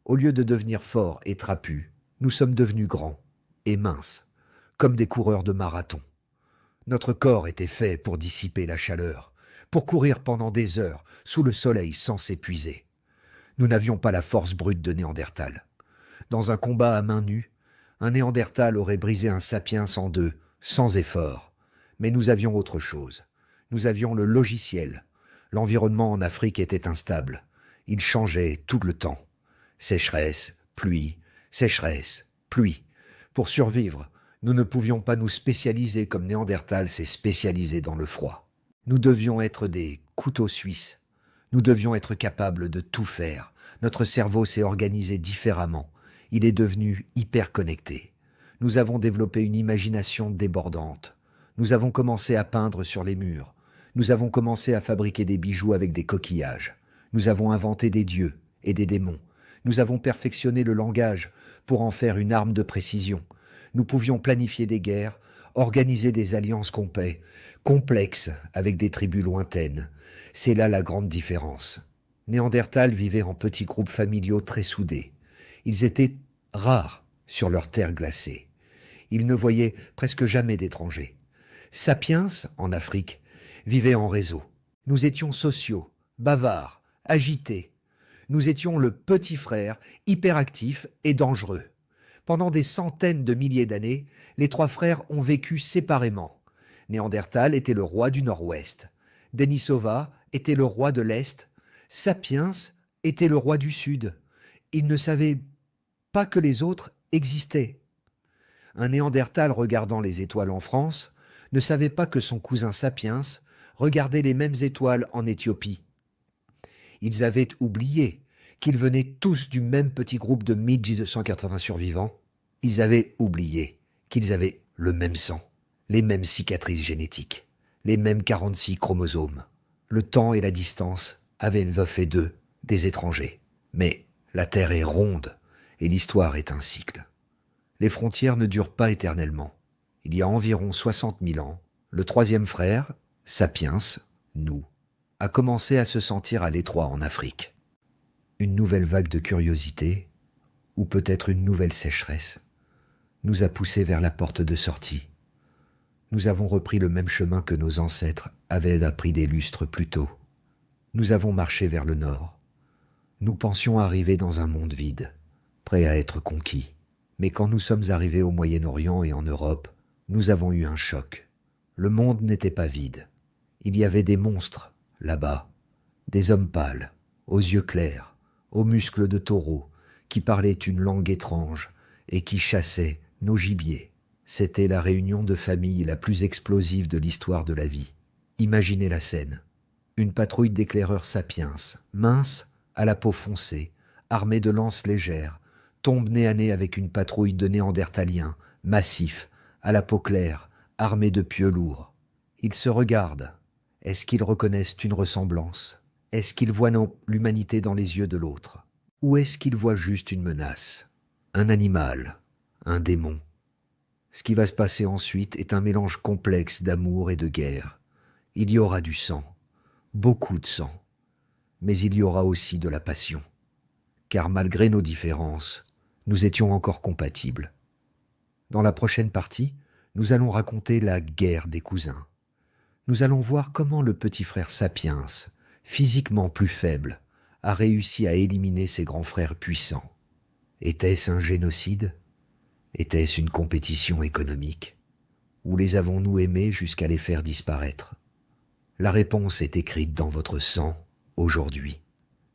Au lieu de devenir forts et trapus, nous sommes devenus grands et minces, comme des coureurs de marathon. Notre corps était fait pour dissiper la chaleur, pour courir pendant des heures sous le soleil sans s'épuiser. Nous n'avions pas la force brute de Néandertal. Dans un combat à main nue, un Néandertal aurait brisé un sapiens en deux, sans effort. Mais nous avions autre chose. Nous avions le logiciel. L'environnement en Afrique était instable. Il changeait tout le temps. Sécheresse, pluie, sécheresse, pluie. Pour survivre, nous ne pouvions pas nous spécialiser comme Néandertal s'est spécialisé dans le froid. Nous devions être des couteaux suisses. Nous devions être capables de tout faire. Notre cerveau s'est organisé différemment. Il est devenu hyper connecté. Nous avons développé une imagination débordante. Nous avons commencé à peindre sur les murs. Nous avons commencé à fabriquer des bijoux avec des coquillages. Nous avons inventé des dieux et des démons. Nous avons perfectionné le langage pour en faire une arme de précision. Nous pouvions planifier des guerres, organiser des alliances complexes avec des tribus lointaines. C'est là la grande différence. Néandertal vivait en petits groupes familiaux très soudés. Ils étaient rares sur leur terre glacée. Ils ne voyaient presque jamais d'étrangers. Sapiens, en Afrique, vivait en réseau. Nous étions sociaux, bavards, agités. Nous étions le petit frère, hyperactif et dangereux. Pendant des centaines de milliers d'années, les trois frères ont vécu séparément. Néandertal était le roi du Nord-Ouest. Denisova était le roi de l'Est. Sapiens était le roi du Sud. Il ne savait pas que les autres existaient. Un Néandertal regardant les étoiles en France ne savait pas que son cousin Sapiens regardait les mêmes étoiles en Éthiopie. Ils avaient oublié qu'ils venaient tous du même petit groupe de 1280 survivants. Ils avaient oublié qu'ils avaient le même sang, les mêmes cicatrices génétiques, les mêmes 46 chromosomes. Le temps et la distance avaient fait d'eux des étrangers. Mais la Terre est ronde et l'histoire est un cycle. Les frontières ne durent pas éternellement. Il y a environ 60 000 ans, le troisième frère, Sapiens, nous, a commencé à se sentir à l'étroit en Afrique. Une nouvelle vague de curiosité, ou peut-être une nouvelle sécheresse, nous a poussés vers la porte de sortie. Nous avons repris le même chemin que nos ancêtres avaient appris des lustres plus tôt. Nous avons marché vers le nord. Nous pensions arriver dans un monde vide, prêt à être conquis. Mais quand nous sommes arrivés au Moyen-Orient et en Europe, nous avons eu un choc. Le monde n'était pas vide. Il y avait des monstres, là-bas, des hommes pâles, aux yeux clairs, aux muscles de taureau, qui parlaient une langue étrange et qui chassaient nos gibiers. C'était la réunion de famille la plus explosive de l'histoire de la vie. Imaginez la scène. Une patrouille d'éclaireurs sapiens, mince, à la peau foncée, armée de lances légères, tombe nez à nez avec une patrouille de néandertaliens, massifs, à la peau claire, armés de pieux lourds. Ils se regardent. Est-ce qu'ils reconnaissent une ressemblance? Est-ce qu'ils voient l'humanité dans les yeux de l'autre? Ou est-ce qu'ils voient juste une menace? Un animal? Un démon? Ce qui va se passer ensuite est un mélange complexe d'amour et de guerre. Il y aura du sang, beaucoup de sang, mais il y aura aussi de la passion. Car malgré nos différences, nous étions encore compatibles. Dans la prochaine partie, nous allons raconter la guerre des cousins. Nous allons voir comment le petit frère Sapiens, physiquement plus faible, a réussi à éliminer ses grands frères puissants. Était-ce un génocide? Était-ce une compétition économique? Ou les avons-nous aimés jusqu'à les faire disparaître? La réponse est écrite dans votre sang aujourd'hui.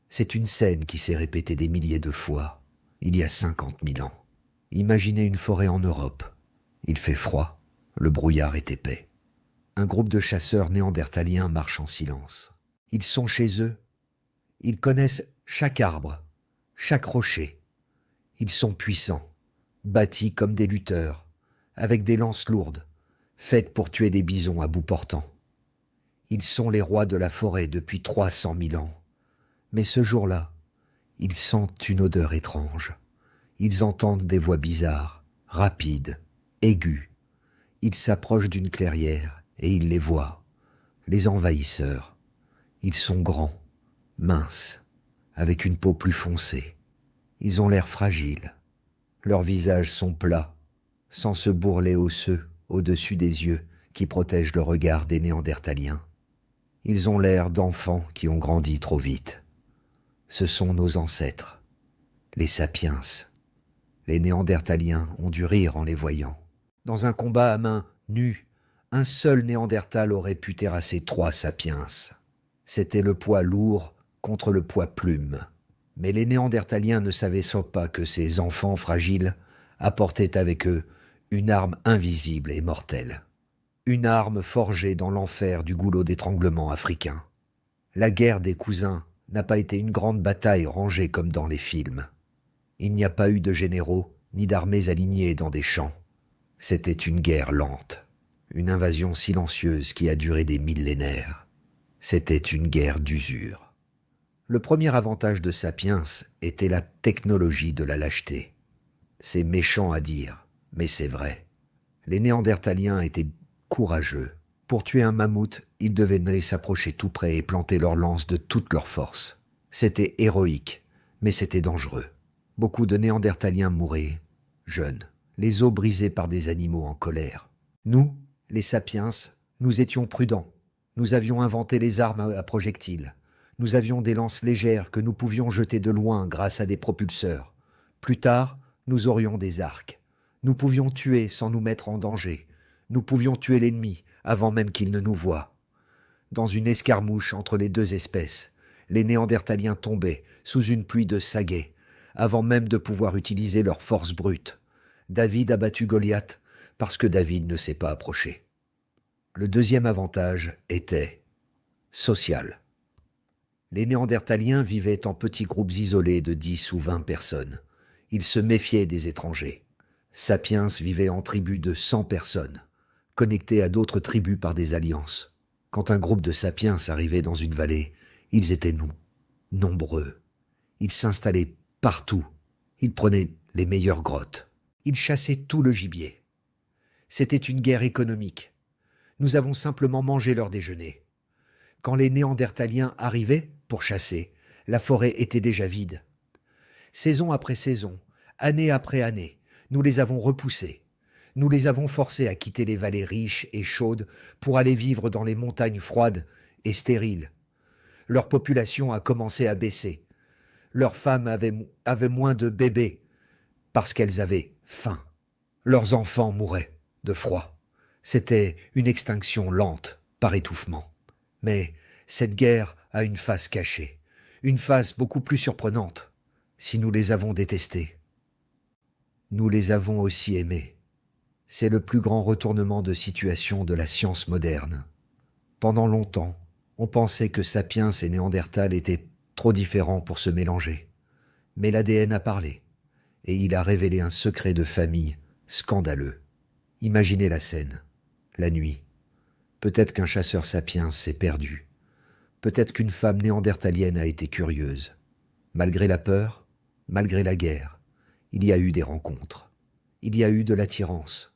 C'est une scène qui s'est répétée des milliers de fois, il y a 50 000 ans. Imaginez une forêt en Europe. Il fait froid, le brouillard est épais. Un groupe de chasseurs néandertaliens marche en silence. Ils sont chez eux. Ils connaissent chaque arbre, chaque rocher. Ils sont puissants, bâtis comme des lutteurs, avec des lances lourdes, faites pour tuer des bisons à bout portant. Ils sont les rois de la forêt depuis 300 000 ans. Mais ce jour-là, ils sentent une odeur étrange. Ils entendent des voix bizarres, rapides, aiguës. Ils s'approchent d'une clairière et ils les voient, les envahisseurs. Ils sont grands, minces, avec une peau plus foncée. Ils ont l'air fragiles. Leurs visages sont plats, sans ce bourrelet osseux au-dessus des yeux qui protège le regard des Néandertaliens. Ils ont l'air d'enfants qui ont grandi trop vite. Ce sont nos ancêtres, les sapiens. Les Néandertaliens ont dû rire en les voyant. Dans un combat à main nue, un seul Néandertal aurait pu terrasser 3 sapiens. C'était le poids lourd contre le poids plume. Mais les Néandertaliens ne savaient pas que ces enfants fragiles apportaient avec eux une arme invisible et mortelle. Une arme forgée dans l'enfer du goulot d'étranglement africain. La guerre des cousins n'a pas été une grande bataille rangée comme dans les films. Il n'y a pas eu de généraux ni d'armées alignées dans des champs. C'était une guerre lente, une invasion silencieuse qui a duré des millénaires. C'était une guerre d'usure. Le premier avantage de Sapiens était la technologie de la lâcheté. C'est méchant à dire, mais c'est vrai. Les Néandertaliens étaient courageux. Pour tuer un mammouth, ils devaient s'approcher tout près et planter leurs lances de toute leur force. C'était héroïque, mais c'était dangereux. Beaucoup de Néandertaliens mouraient, jeunes, les os brisés par des animaux en colère. Nous, les sapiens, nous étions prudents. Nous avions inventé les armes à projectiles. Nous avions des lances légères que nous pouvions jeter de loin grâce à des propulseurs. Plus tard, nous aurions des arcs. Nous pouvions tuer sans nous mettre en danger. Nous pouvions tuer l'ennemi avant même qu'il ne nous voie. Dans une escarmouche entre les deux espèces, les Néandertaliens tombaient sous une pluie de saguets, avant même de pouvoir utiliser leur force brute. David a battu Goliath parce que David ne s'est pas approché. Le deuxième avantage était social. Les Néandertaliens vivaient en petits groupes isolés de 10 ou 20 personnes. Ils se méfiaient des étrangers. Sapiens vivait en tribus de 100 personnes, connectés à d'autres tribus par des alliances. Quand un groupe de sapiens arrivait dans une vallée, ils étaient nombreux. Ils s'installaient partout. Ils prenaient les meilleures grottes. Ils chassaient tout le gibier. C'était une guerre économique. Nous avons simplement mangé leur déjeuner. Quand les Néandertaliens arrivaient pour chasser, la forêt était déjà vide. Saison après saison, année après année, nous les avons repoussés. Nous les avons forcés à quitter les vallées riches et chaudes pour aller vivre dans les montagnes froides et stériles. Leur population a commencé à baisser. Leurs femmes avaient moins de bébés parce qu'elles avaient faim. Leurs enfants mouraient de froid. C'était une extinction lente par étouffement. Mais cette guerre a une face cachée, une face beaucoup plus surprenante. Si nous les avons détestés, nous les avons aussi aimés. C'est le plus grand retournement de situation de la science moderne. Pendant longtemps, on pensait que Sapiens et Néandertal étaient trop différents pour se mélanger. Mais l'ADN a parlé, et il a révélé un secret de famille scandaleux. Imaginez la scène, la nuit. Peut-être qu'un chasseur sapiens s'est perdu. Peut-être qu'une femme néandertalienne a été curieuse. Malgré la peur, malgré la guerre, il y a eu des rencontres. Il y a eu de l'attirance.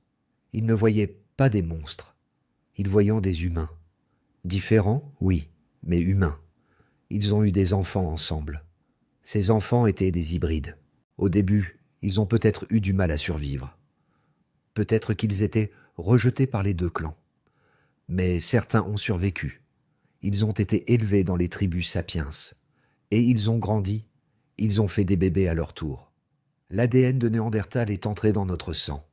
Ils ne voyaient pas des monstres. Ils voyaient des humains. Différents, oui, mais humains. Ils ont eu des enfants ensemble. Ces enfants étaient des hybrides. Au début, ils ont peut-être eu du mal à survivre. Peut-être qu'ils étaient rejetés par les deux clans. Mais certains ont survécu. Ils ont été élevés dans les tribus sapiens. Et ils ont grandi. Ils ont fait des bébés à leur tour. L'ADN de Néandertal est entré dans notre sang.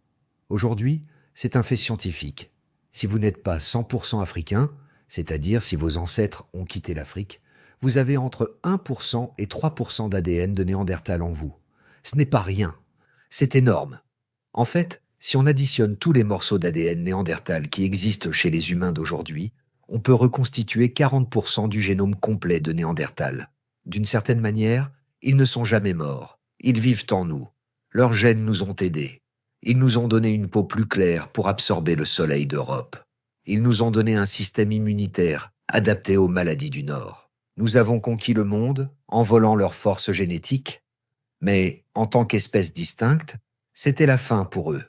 Aujourd'hui, c'est un fait scientifique. Si vous n'êtes pas 100% africain, c'est-à-dire si vos ancêtres ont quitté l'Afrique, Vous avez entre 1% et 3% d'ADN de Néandertal en vous. Ce n'est pas rien. C'est énorme. En fait, si on additionne tous les morceaux d'ADN Néandertal qui existent chez les humains d'aujourd'hui, on peut reconstituer 40% du génome complet de Néandertal. D'une certaine manière, ils ne sont jamais morts. Ils vivent en nous. Leurs gènes nous ont aidés. Ils nous ont donné une peau plus claire pour absorber le soleil d'Europe. Ils nous ont donné un système immunitaire adapté aux maladies du Nord. Nous avons conquis le monde en volant leurs forces génétiques, mais en tant qu'espèce distincte, c'était la fin pour eux.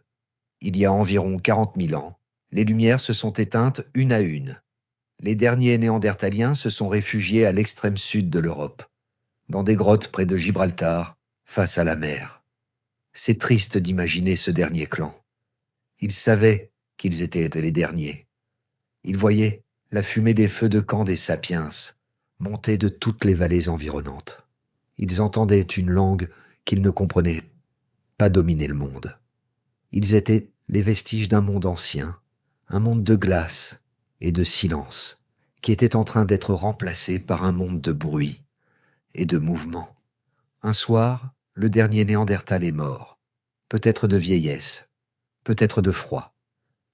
Il y a environ 40 000 ans, les lumières se sont éteintes une à une. Les derniers néandertaliens se sont réfugiés à l'extrême sud de l'Europe, dans des grottes près de Gibraltar, face à la mer. C'est triste d'imaginer ce dernier clan. Ils savaient qu'ils étaient les derniers. Ils voyaient la fumée des feux de camp des sapiens monter de toutes les vallées environnantes. Ils entendaient une langue qu'ils ne comprenaient pas dominer le monde. Ils étaient les vestiges d'un monde ancien, un monde de glace et de silence, qui était en train d'être remplacé par un monde de bruit et de mouvement. Un soir, le dernier Néandertal est mort, peut-être de vieillesse, peut-être de froid,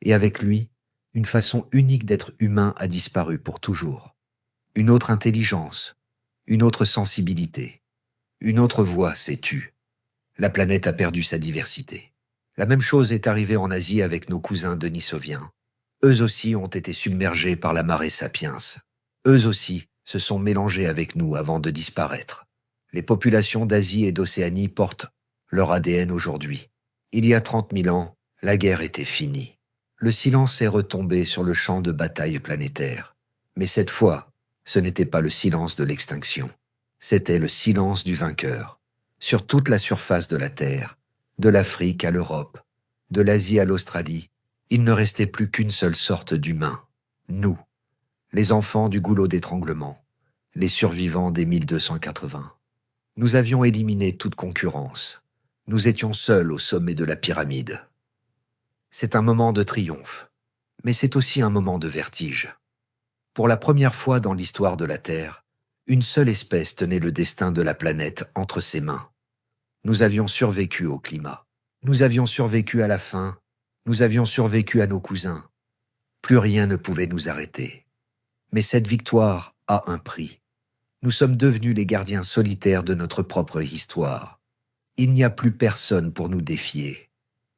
et avec lui, une façon unique d'être humain a disparu pour toujours. Une autre intelligence, une autre sensibilité, une autre voix s'est tue. La planète a perdu sa diversité. La même chose est arrivée en Asie avec nos cousins denisoviens. Eux aussi ont été submergés par la marée sapiens. Eux aussi se sont mélangés avec nous avant de disparaître. Les populations d'Asie et d'Océanie portent leur ADN aujourd'hui. Il y a 30 000 ans, la guerre était finie. Le silence est retombé sur le champ de bataille planétaire. Mais cette fois, ce n'était pas le silence de l'extinction. C'était le silence du vainqueur. Sur toute la surface de la Terre, de l'Afrique à l'Europe, de l'Asie à l'Australie, il ne restait plus qu'une seule sorte d'humains. Nous, les enfants du goulot d'étranglement, les survivants des 1280. Nous avions éliminé toute concurrence. Nous étions seuls au sommet de la pyramide. C'est un moment de triomphe, mais c'est aussi un moment de vertige. Pour la première fois dans l'histoire de la Terre, une seule espèce tenait le destin de la planète entre ses mains. Nous avions survécu au climat. Nous avions survécu à la faim. Nous avions survécu à nos cousins. Plus rien ne pouvait nous arrêter. Mais cette victoire a un prix. Nous sommes devenus les gardiens solitaires de notre propre histoire. Il n'y a plus personne pour nous défier.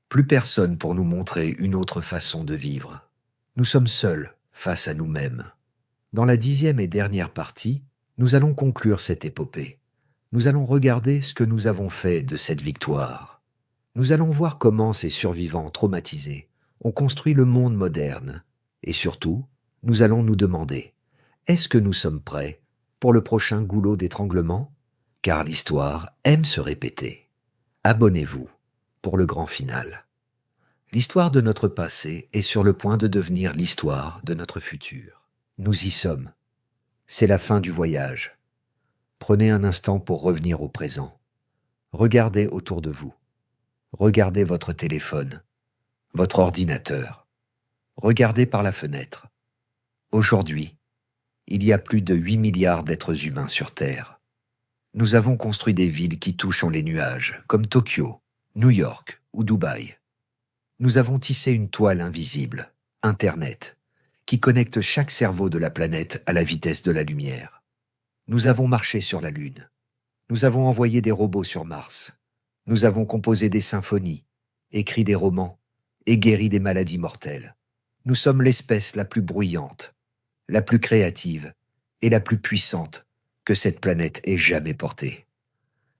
Plus personne pour nous montrer une autre façon de vivre. Nous sommes seuls face à nous-mêmes. Dans la 10e et dernière partie, nous allons conclure cette épopée. Nous allons regarder ce que nous avons fait de cette victoire. Nous allons voir comment ces survivants traumatisés ont construit le monde moderne. Et surtout, nous allons nous demander, est-ce que nous sommes prêts pour le prochain goulot d'étranglement? Car l'histoire aime se répéter. Abonnez-vous pour le grand final. L'histoire de notre passé est sur le point de devenir l'histoire de notre futur. Nous y sommes. C'est la fin du voyage. Prenez un instant pour revenir au présent. Regardez autour de vous. Regardez votre téléphone, votre ordinateur. Regardez par la fenêtre. Aujourd'hui, il y a plus de 8 milliards d'êtres humains sur Terre. Nous avons construit des villes qui touchent les nuages, comme Tokyo, New York ou Dubaï. Nous avons tissé une toile invisible, Internet, qui connecte chaque cerveau de la planète à la vitesse de la lumière. Nous avons marché sur la Lune. Nous avons envoyé des robots sur Mars. Nous avons composé des symphonies, écrit des romans et guéri des maladies mortelles. Nous sommes l'espèce la plus bruyante, la plus créative et la plus puissante que cette planète ait jamais portée.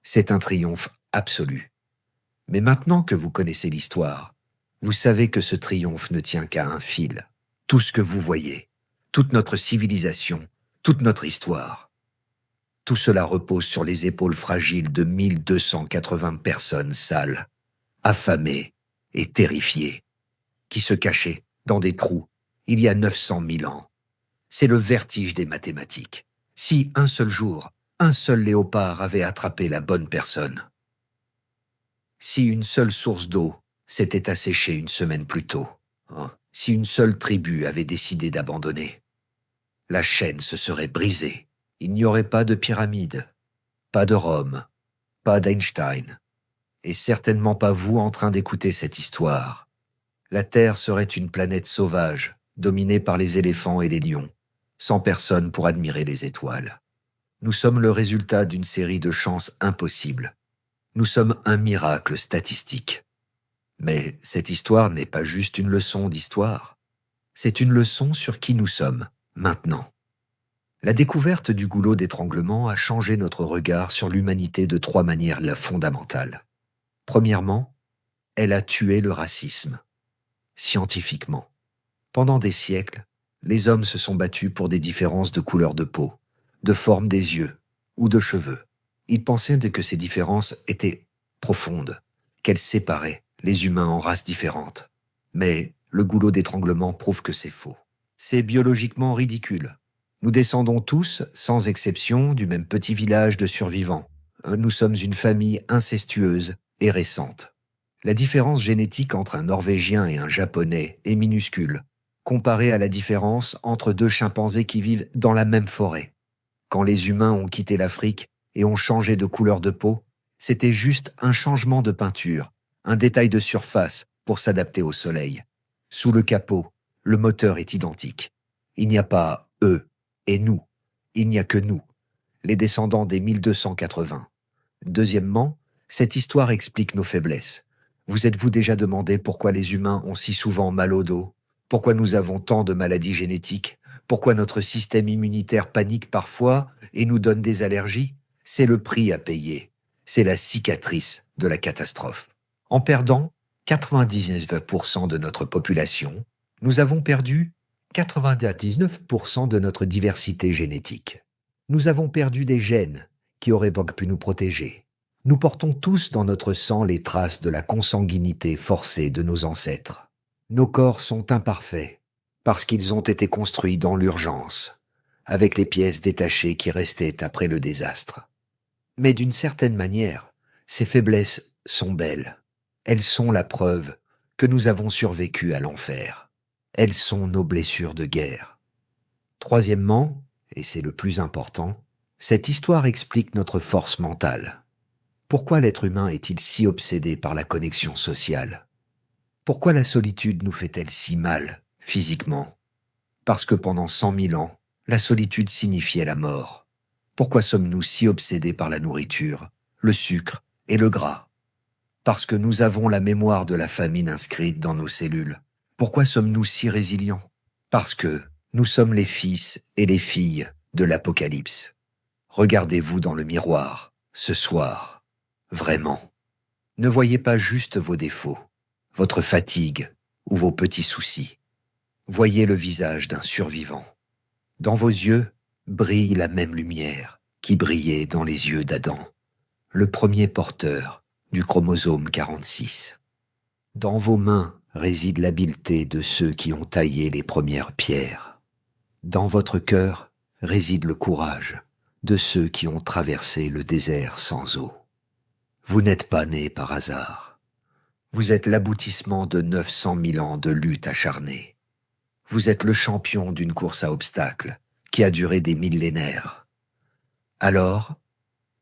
C'est un triomphe absolu. Mais maintenant que vous connaissez l'histoire, vous savez que ce triomphe ne tient qu'à un fil. Tout ce que vous voyez, toute notre civilisation, toute notre histoire, tout cela repose sur les épaules fragiles de 1280 personnes sales, affamées et terrifiées, qui se cachaient dans des trous il y a 900 000 ans. C'est le vertige des mathématiques. Si un seul jour, un seul léopard avait attrapé la bonne personne, si une seule source d'eau s'était asséchée une semaine plus tôt, si une seule tribu avait décidé d'abandonner, la chaîne se serait brisée Il n'y aurait pas de pyramide, pas de Rome, pas d'Einstein, et certainement pas vous en train d'écouter cette histoire. La Terre serait une planète sauvage, dominée par les éléphants et les lions, sans personne pour admirer les étoiles. Nous sommes le résultat d'une série de chances impossibles. Nous sommes un miracle statistique. Mais cette histoire n'est pas juste une leçon d'histoire. C'est une leçon sur qui nous sommes, maintenant. La découverte du goulot d'étranglement a changé notre regard sur l'humanité de 3 manières fondamentales. Premièrement, elle a tué le racisme. Scientifiquement. Pendant des siècles, les hommes se sont battus pour des différences de couleur de peau, de forme des yeux ou de cheveux. Ils pensaient que ces différences étaient profondes, qu'elles séparaient les humains en races différentes. Mais le goulot d'étranglement prouve que c'est faux. C'est biologiquement ridicule. Nous descendons tous, sans exception, du même petit village de survivants. Nous sommes une famille incestueuse et récente. La différence génétique entre un Norvégien et un Japonais est minuscule, comparée à la différence entre 2 chimpanzés qui vivent dans la même forêt. Quand les humains ont quitté l'Afrique et ont changé de couleur de peau, c'était juste un changement de peinture, un détail de surface pour s'adapter au soleil. Sous le capot, le moteur est identique. Il n'y a pas eux et nous, il n'y a que nous, les descendants des 1280. Deuxièmement, cette histoire explique nos faiblesses. Vous êtes-vous déjà demandé pourquoi les humains ont si souvent mal au dos? Pourquoi nous avons tant de maladies génétiques? Pourquoi notre système immunitaire panique parfois et nous donne des allergies? C'est le prix à payer. C'est la cicatrice de la catastrophe. En perdant 99% de notre population, nous avons perdu 99% de notre diversité génétique. Nous avons perdu des gènes qui auraient pu nous protéger. Nous portons tous dans notre sang les traces de la consanguinité forcée de nos ancêtres. Nos corps sont imparfaits parce qu'ils ont été construits dans l'urgence, avec les pièces détachées qui restaient après le désastre. Mais d'une certaine manière, ces faiblesses sont belles. Elles sont la preuve que nous avons survécu à l'enfer. Elles sont nos blessures de guerre. Troisièmement, et c'est le plus important, cette histoire explique notre force mentale. Pourquoi l'être humain est-il si obsédé par la connexion sociale? Pourquoi la solitude nous fait-elle si mal, physiquement? Parce que pendant 100 000 ans, la solitude signifiait la mort. Pourquoi sommes-nous si obsédés par la nourriture, le sucre et le gras? Parce que nous avons la mémoire de la famine inscrite dans nos cellules. Pourquoi sommes-nous si résilients? Parce que nous sommes les fils et les filles de l'Apocalypse. Regardez-vous dans le miroir, ce soir. Vraiment. Ne voyez pas juste vos défauts, votre fatigue ou vos petits soucis. Voyez le visage d'un survivant. Dans vos yeux brille la même lumière qui brillait dans les yeux d'Adam, le premier porteur du chromosome 46. Dans vos mains réside l'habileté de ceux qui ont taillé les premières pierres. Dans votre cœur réside le courage de ceux qui ont traversé le désert sans eau. Vous n'êtes pas né par hasard. Vous êtes l'aboutissement de 900 000 ans de lutte acharnée. Vous êtes le champion d'une course à obstacles qui a duré des millénaires. Alors,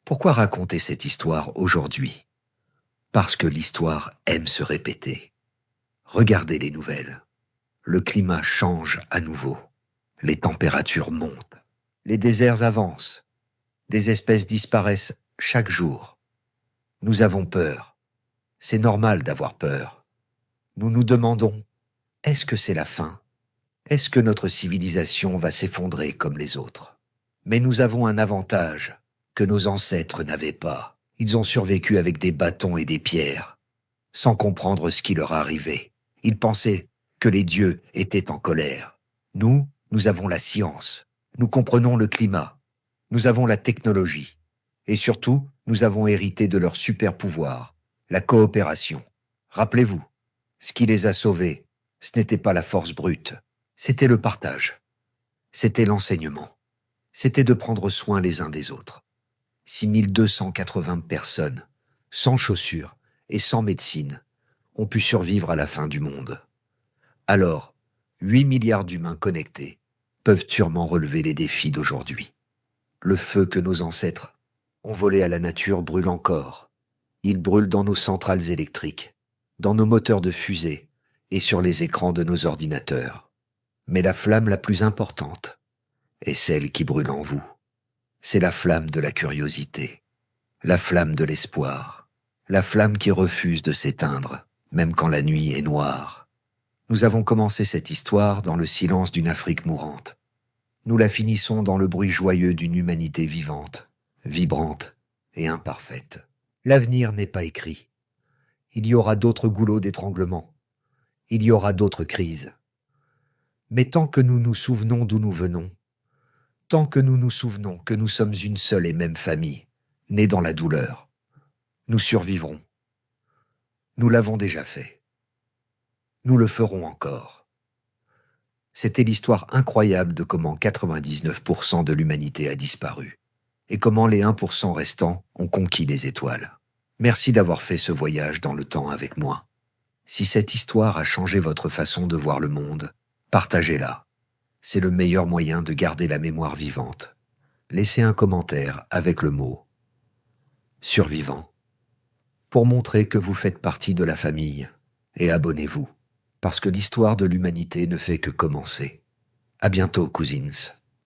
pourquoi raconter cette histoire aujourd'hui? Parce que l'histoire aime se répéter. Regardez les nouvelles. Le climat change à nouveau. Les températures montent. Les déserts avancent. Des espèces disparaissent chaque jour. Nous avons peur. C'est normal d'avoir peur. Nous nous demandons, est-ce que c'est la fin? Est-ce que notre civilisation va s'effondrer comme les autres? Mais nous avons un avantage que nos ancêtres n'avaient pas. Ils ont survécu avec des bâtons et des pierres, sans comprendre ce qui leur arrivait. Ils pensaient que les dieux étaient en colère. Nous avons la science. Nous comprenons le climat. Nous avons la technologie. Et surtout, nous avons hérité de leur super pouvoir, la coopération. Rappelez-vous, ce qui les a sauvés, ce n'était pas la force brute, c'était le partage. C'était l'enseignement. C'était de prendre soin les uns des autres. 6280 personnes, sans chaussures et sans médecine, ont pu survivre à la fin du monde. Alors, 8 milliards d'humains connectés peuvent sûrement relever les défis d'aujourd'hui. Le feu que nos ancêtres ont volé à la nature brûle encore. Il brûle dans nos centrales électriques, dans nos moteurs de fusée et sur les écrans de nos ordinateurs. Mais la flamme la plus importante est celle qui brûle en vous. C'est la flamme de la curiosité, la flamme de l'espoir, la flamme qui refuse de s'éteindre, même quand la nuit est noire. Nous avons commencé cette histoire dans le silence d'une Afrique mourante. Nous la finissons dans le bruit joyeux d'une humanité vivante, vibrante et imparfaite. L'avenir n'est pas écrit. Il y aura d'autres goulots d'étranglement. Il y aura d'autres crises. Mais tant que nous nous souvenons d'où nous venons, tant que nous nous souvenons que nous sommes une seule et même famille, née dans la douleur, nous survivrons. Nous l'avons déjà fait. Nous le ferons encore. C'était l'histoire incroyable de comment 99% de l'humanité a disparu et comment les 1% restants ont conquis les étoiles. Merci d'avoir fait ce voyage dans le temps avec moi. Si cette histoire a changé votre façon de voir le monde, partagez-la. C'est le meilleur moyen de garder la mémoire vivante. Laissez un commentaire avec le mot « survivant » pour montrer que vous faites partie de la famille et abonnez-vous. Parce que l'histoire de l'humanité ne fait que commencer. À bientôt, cousins.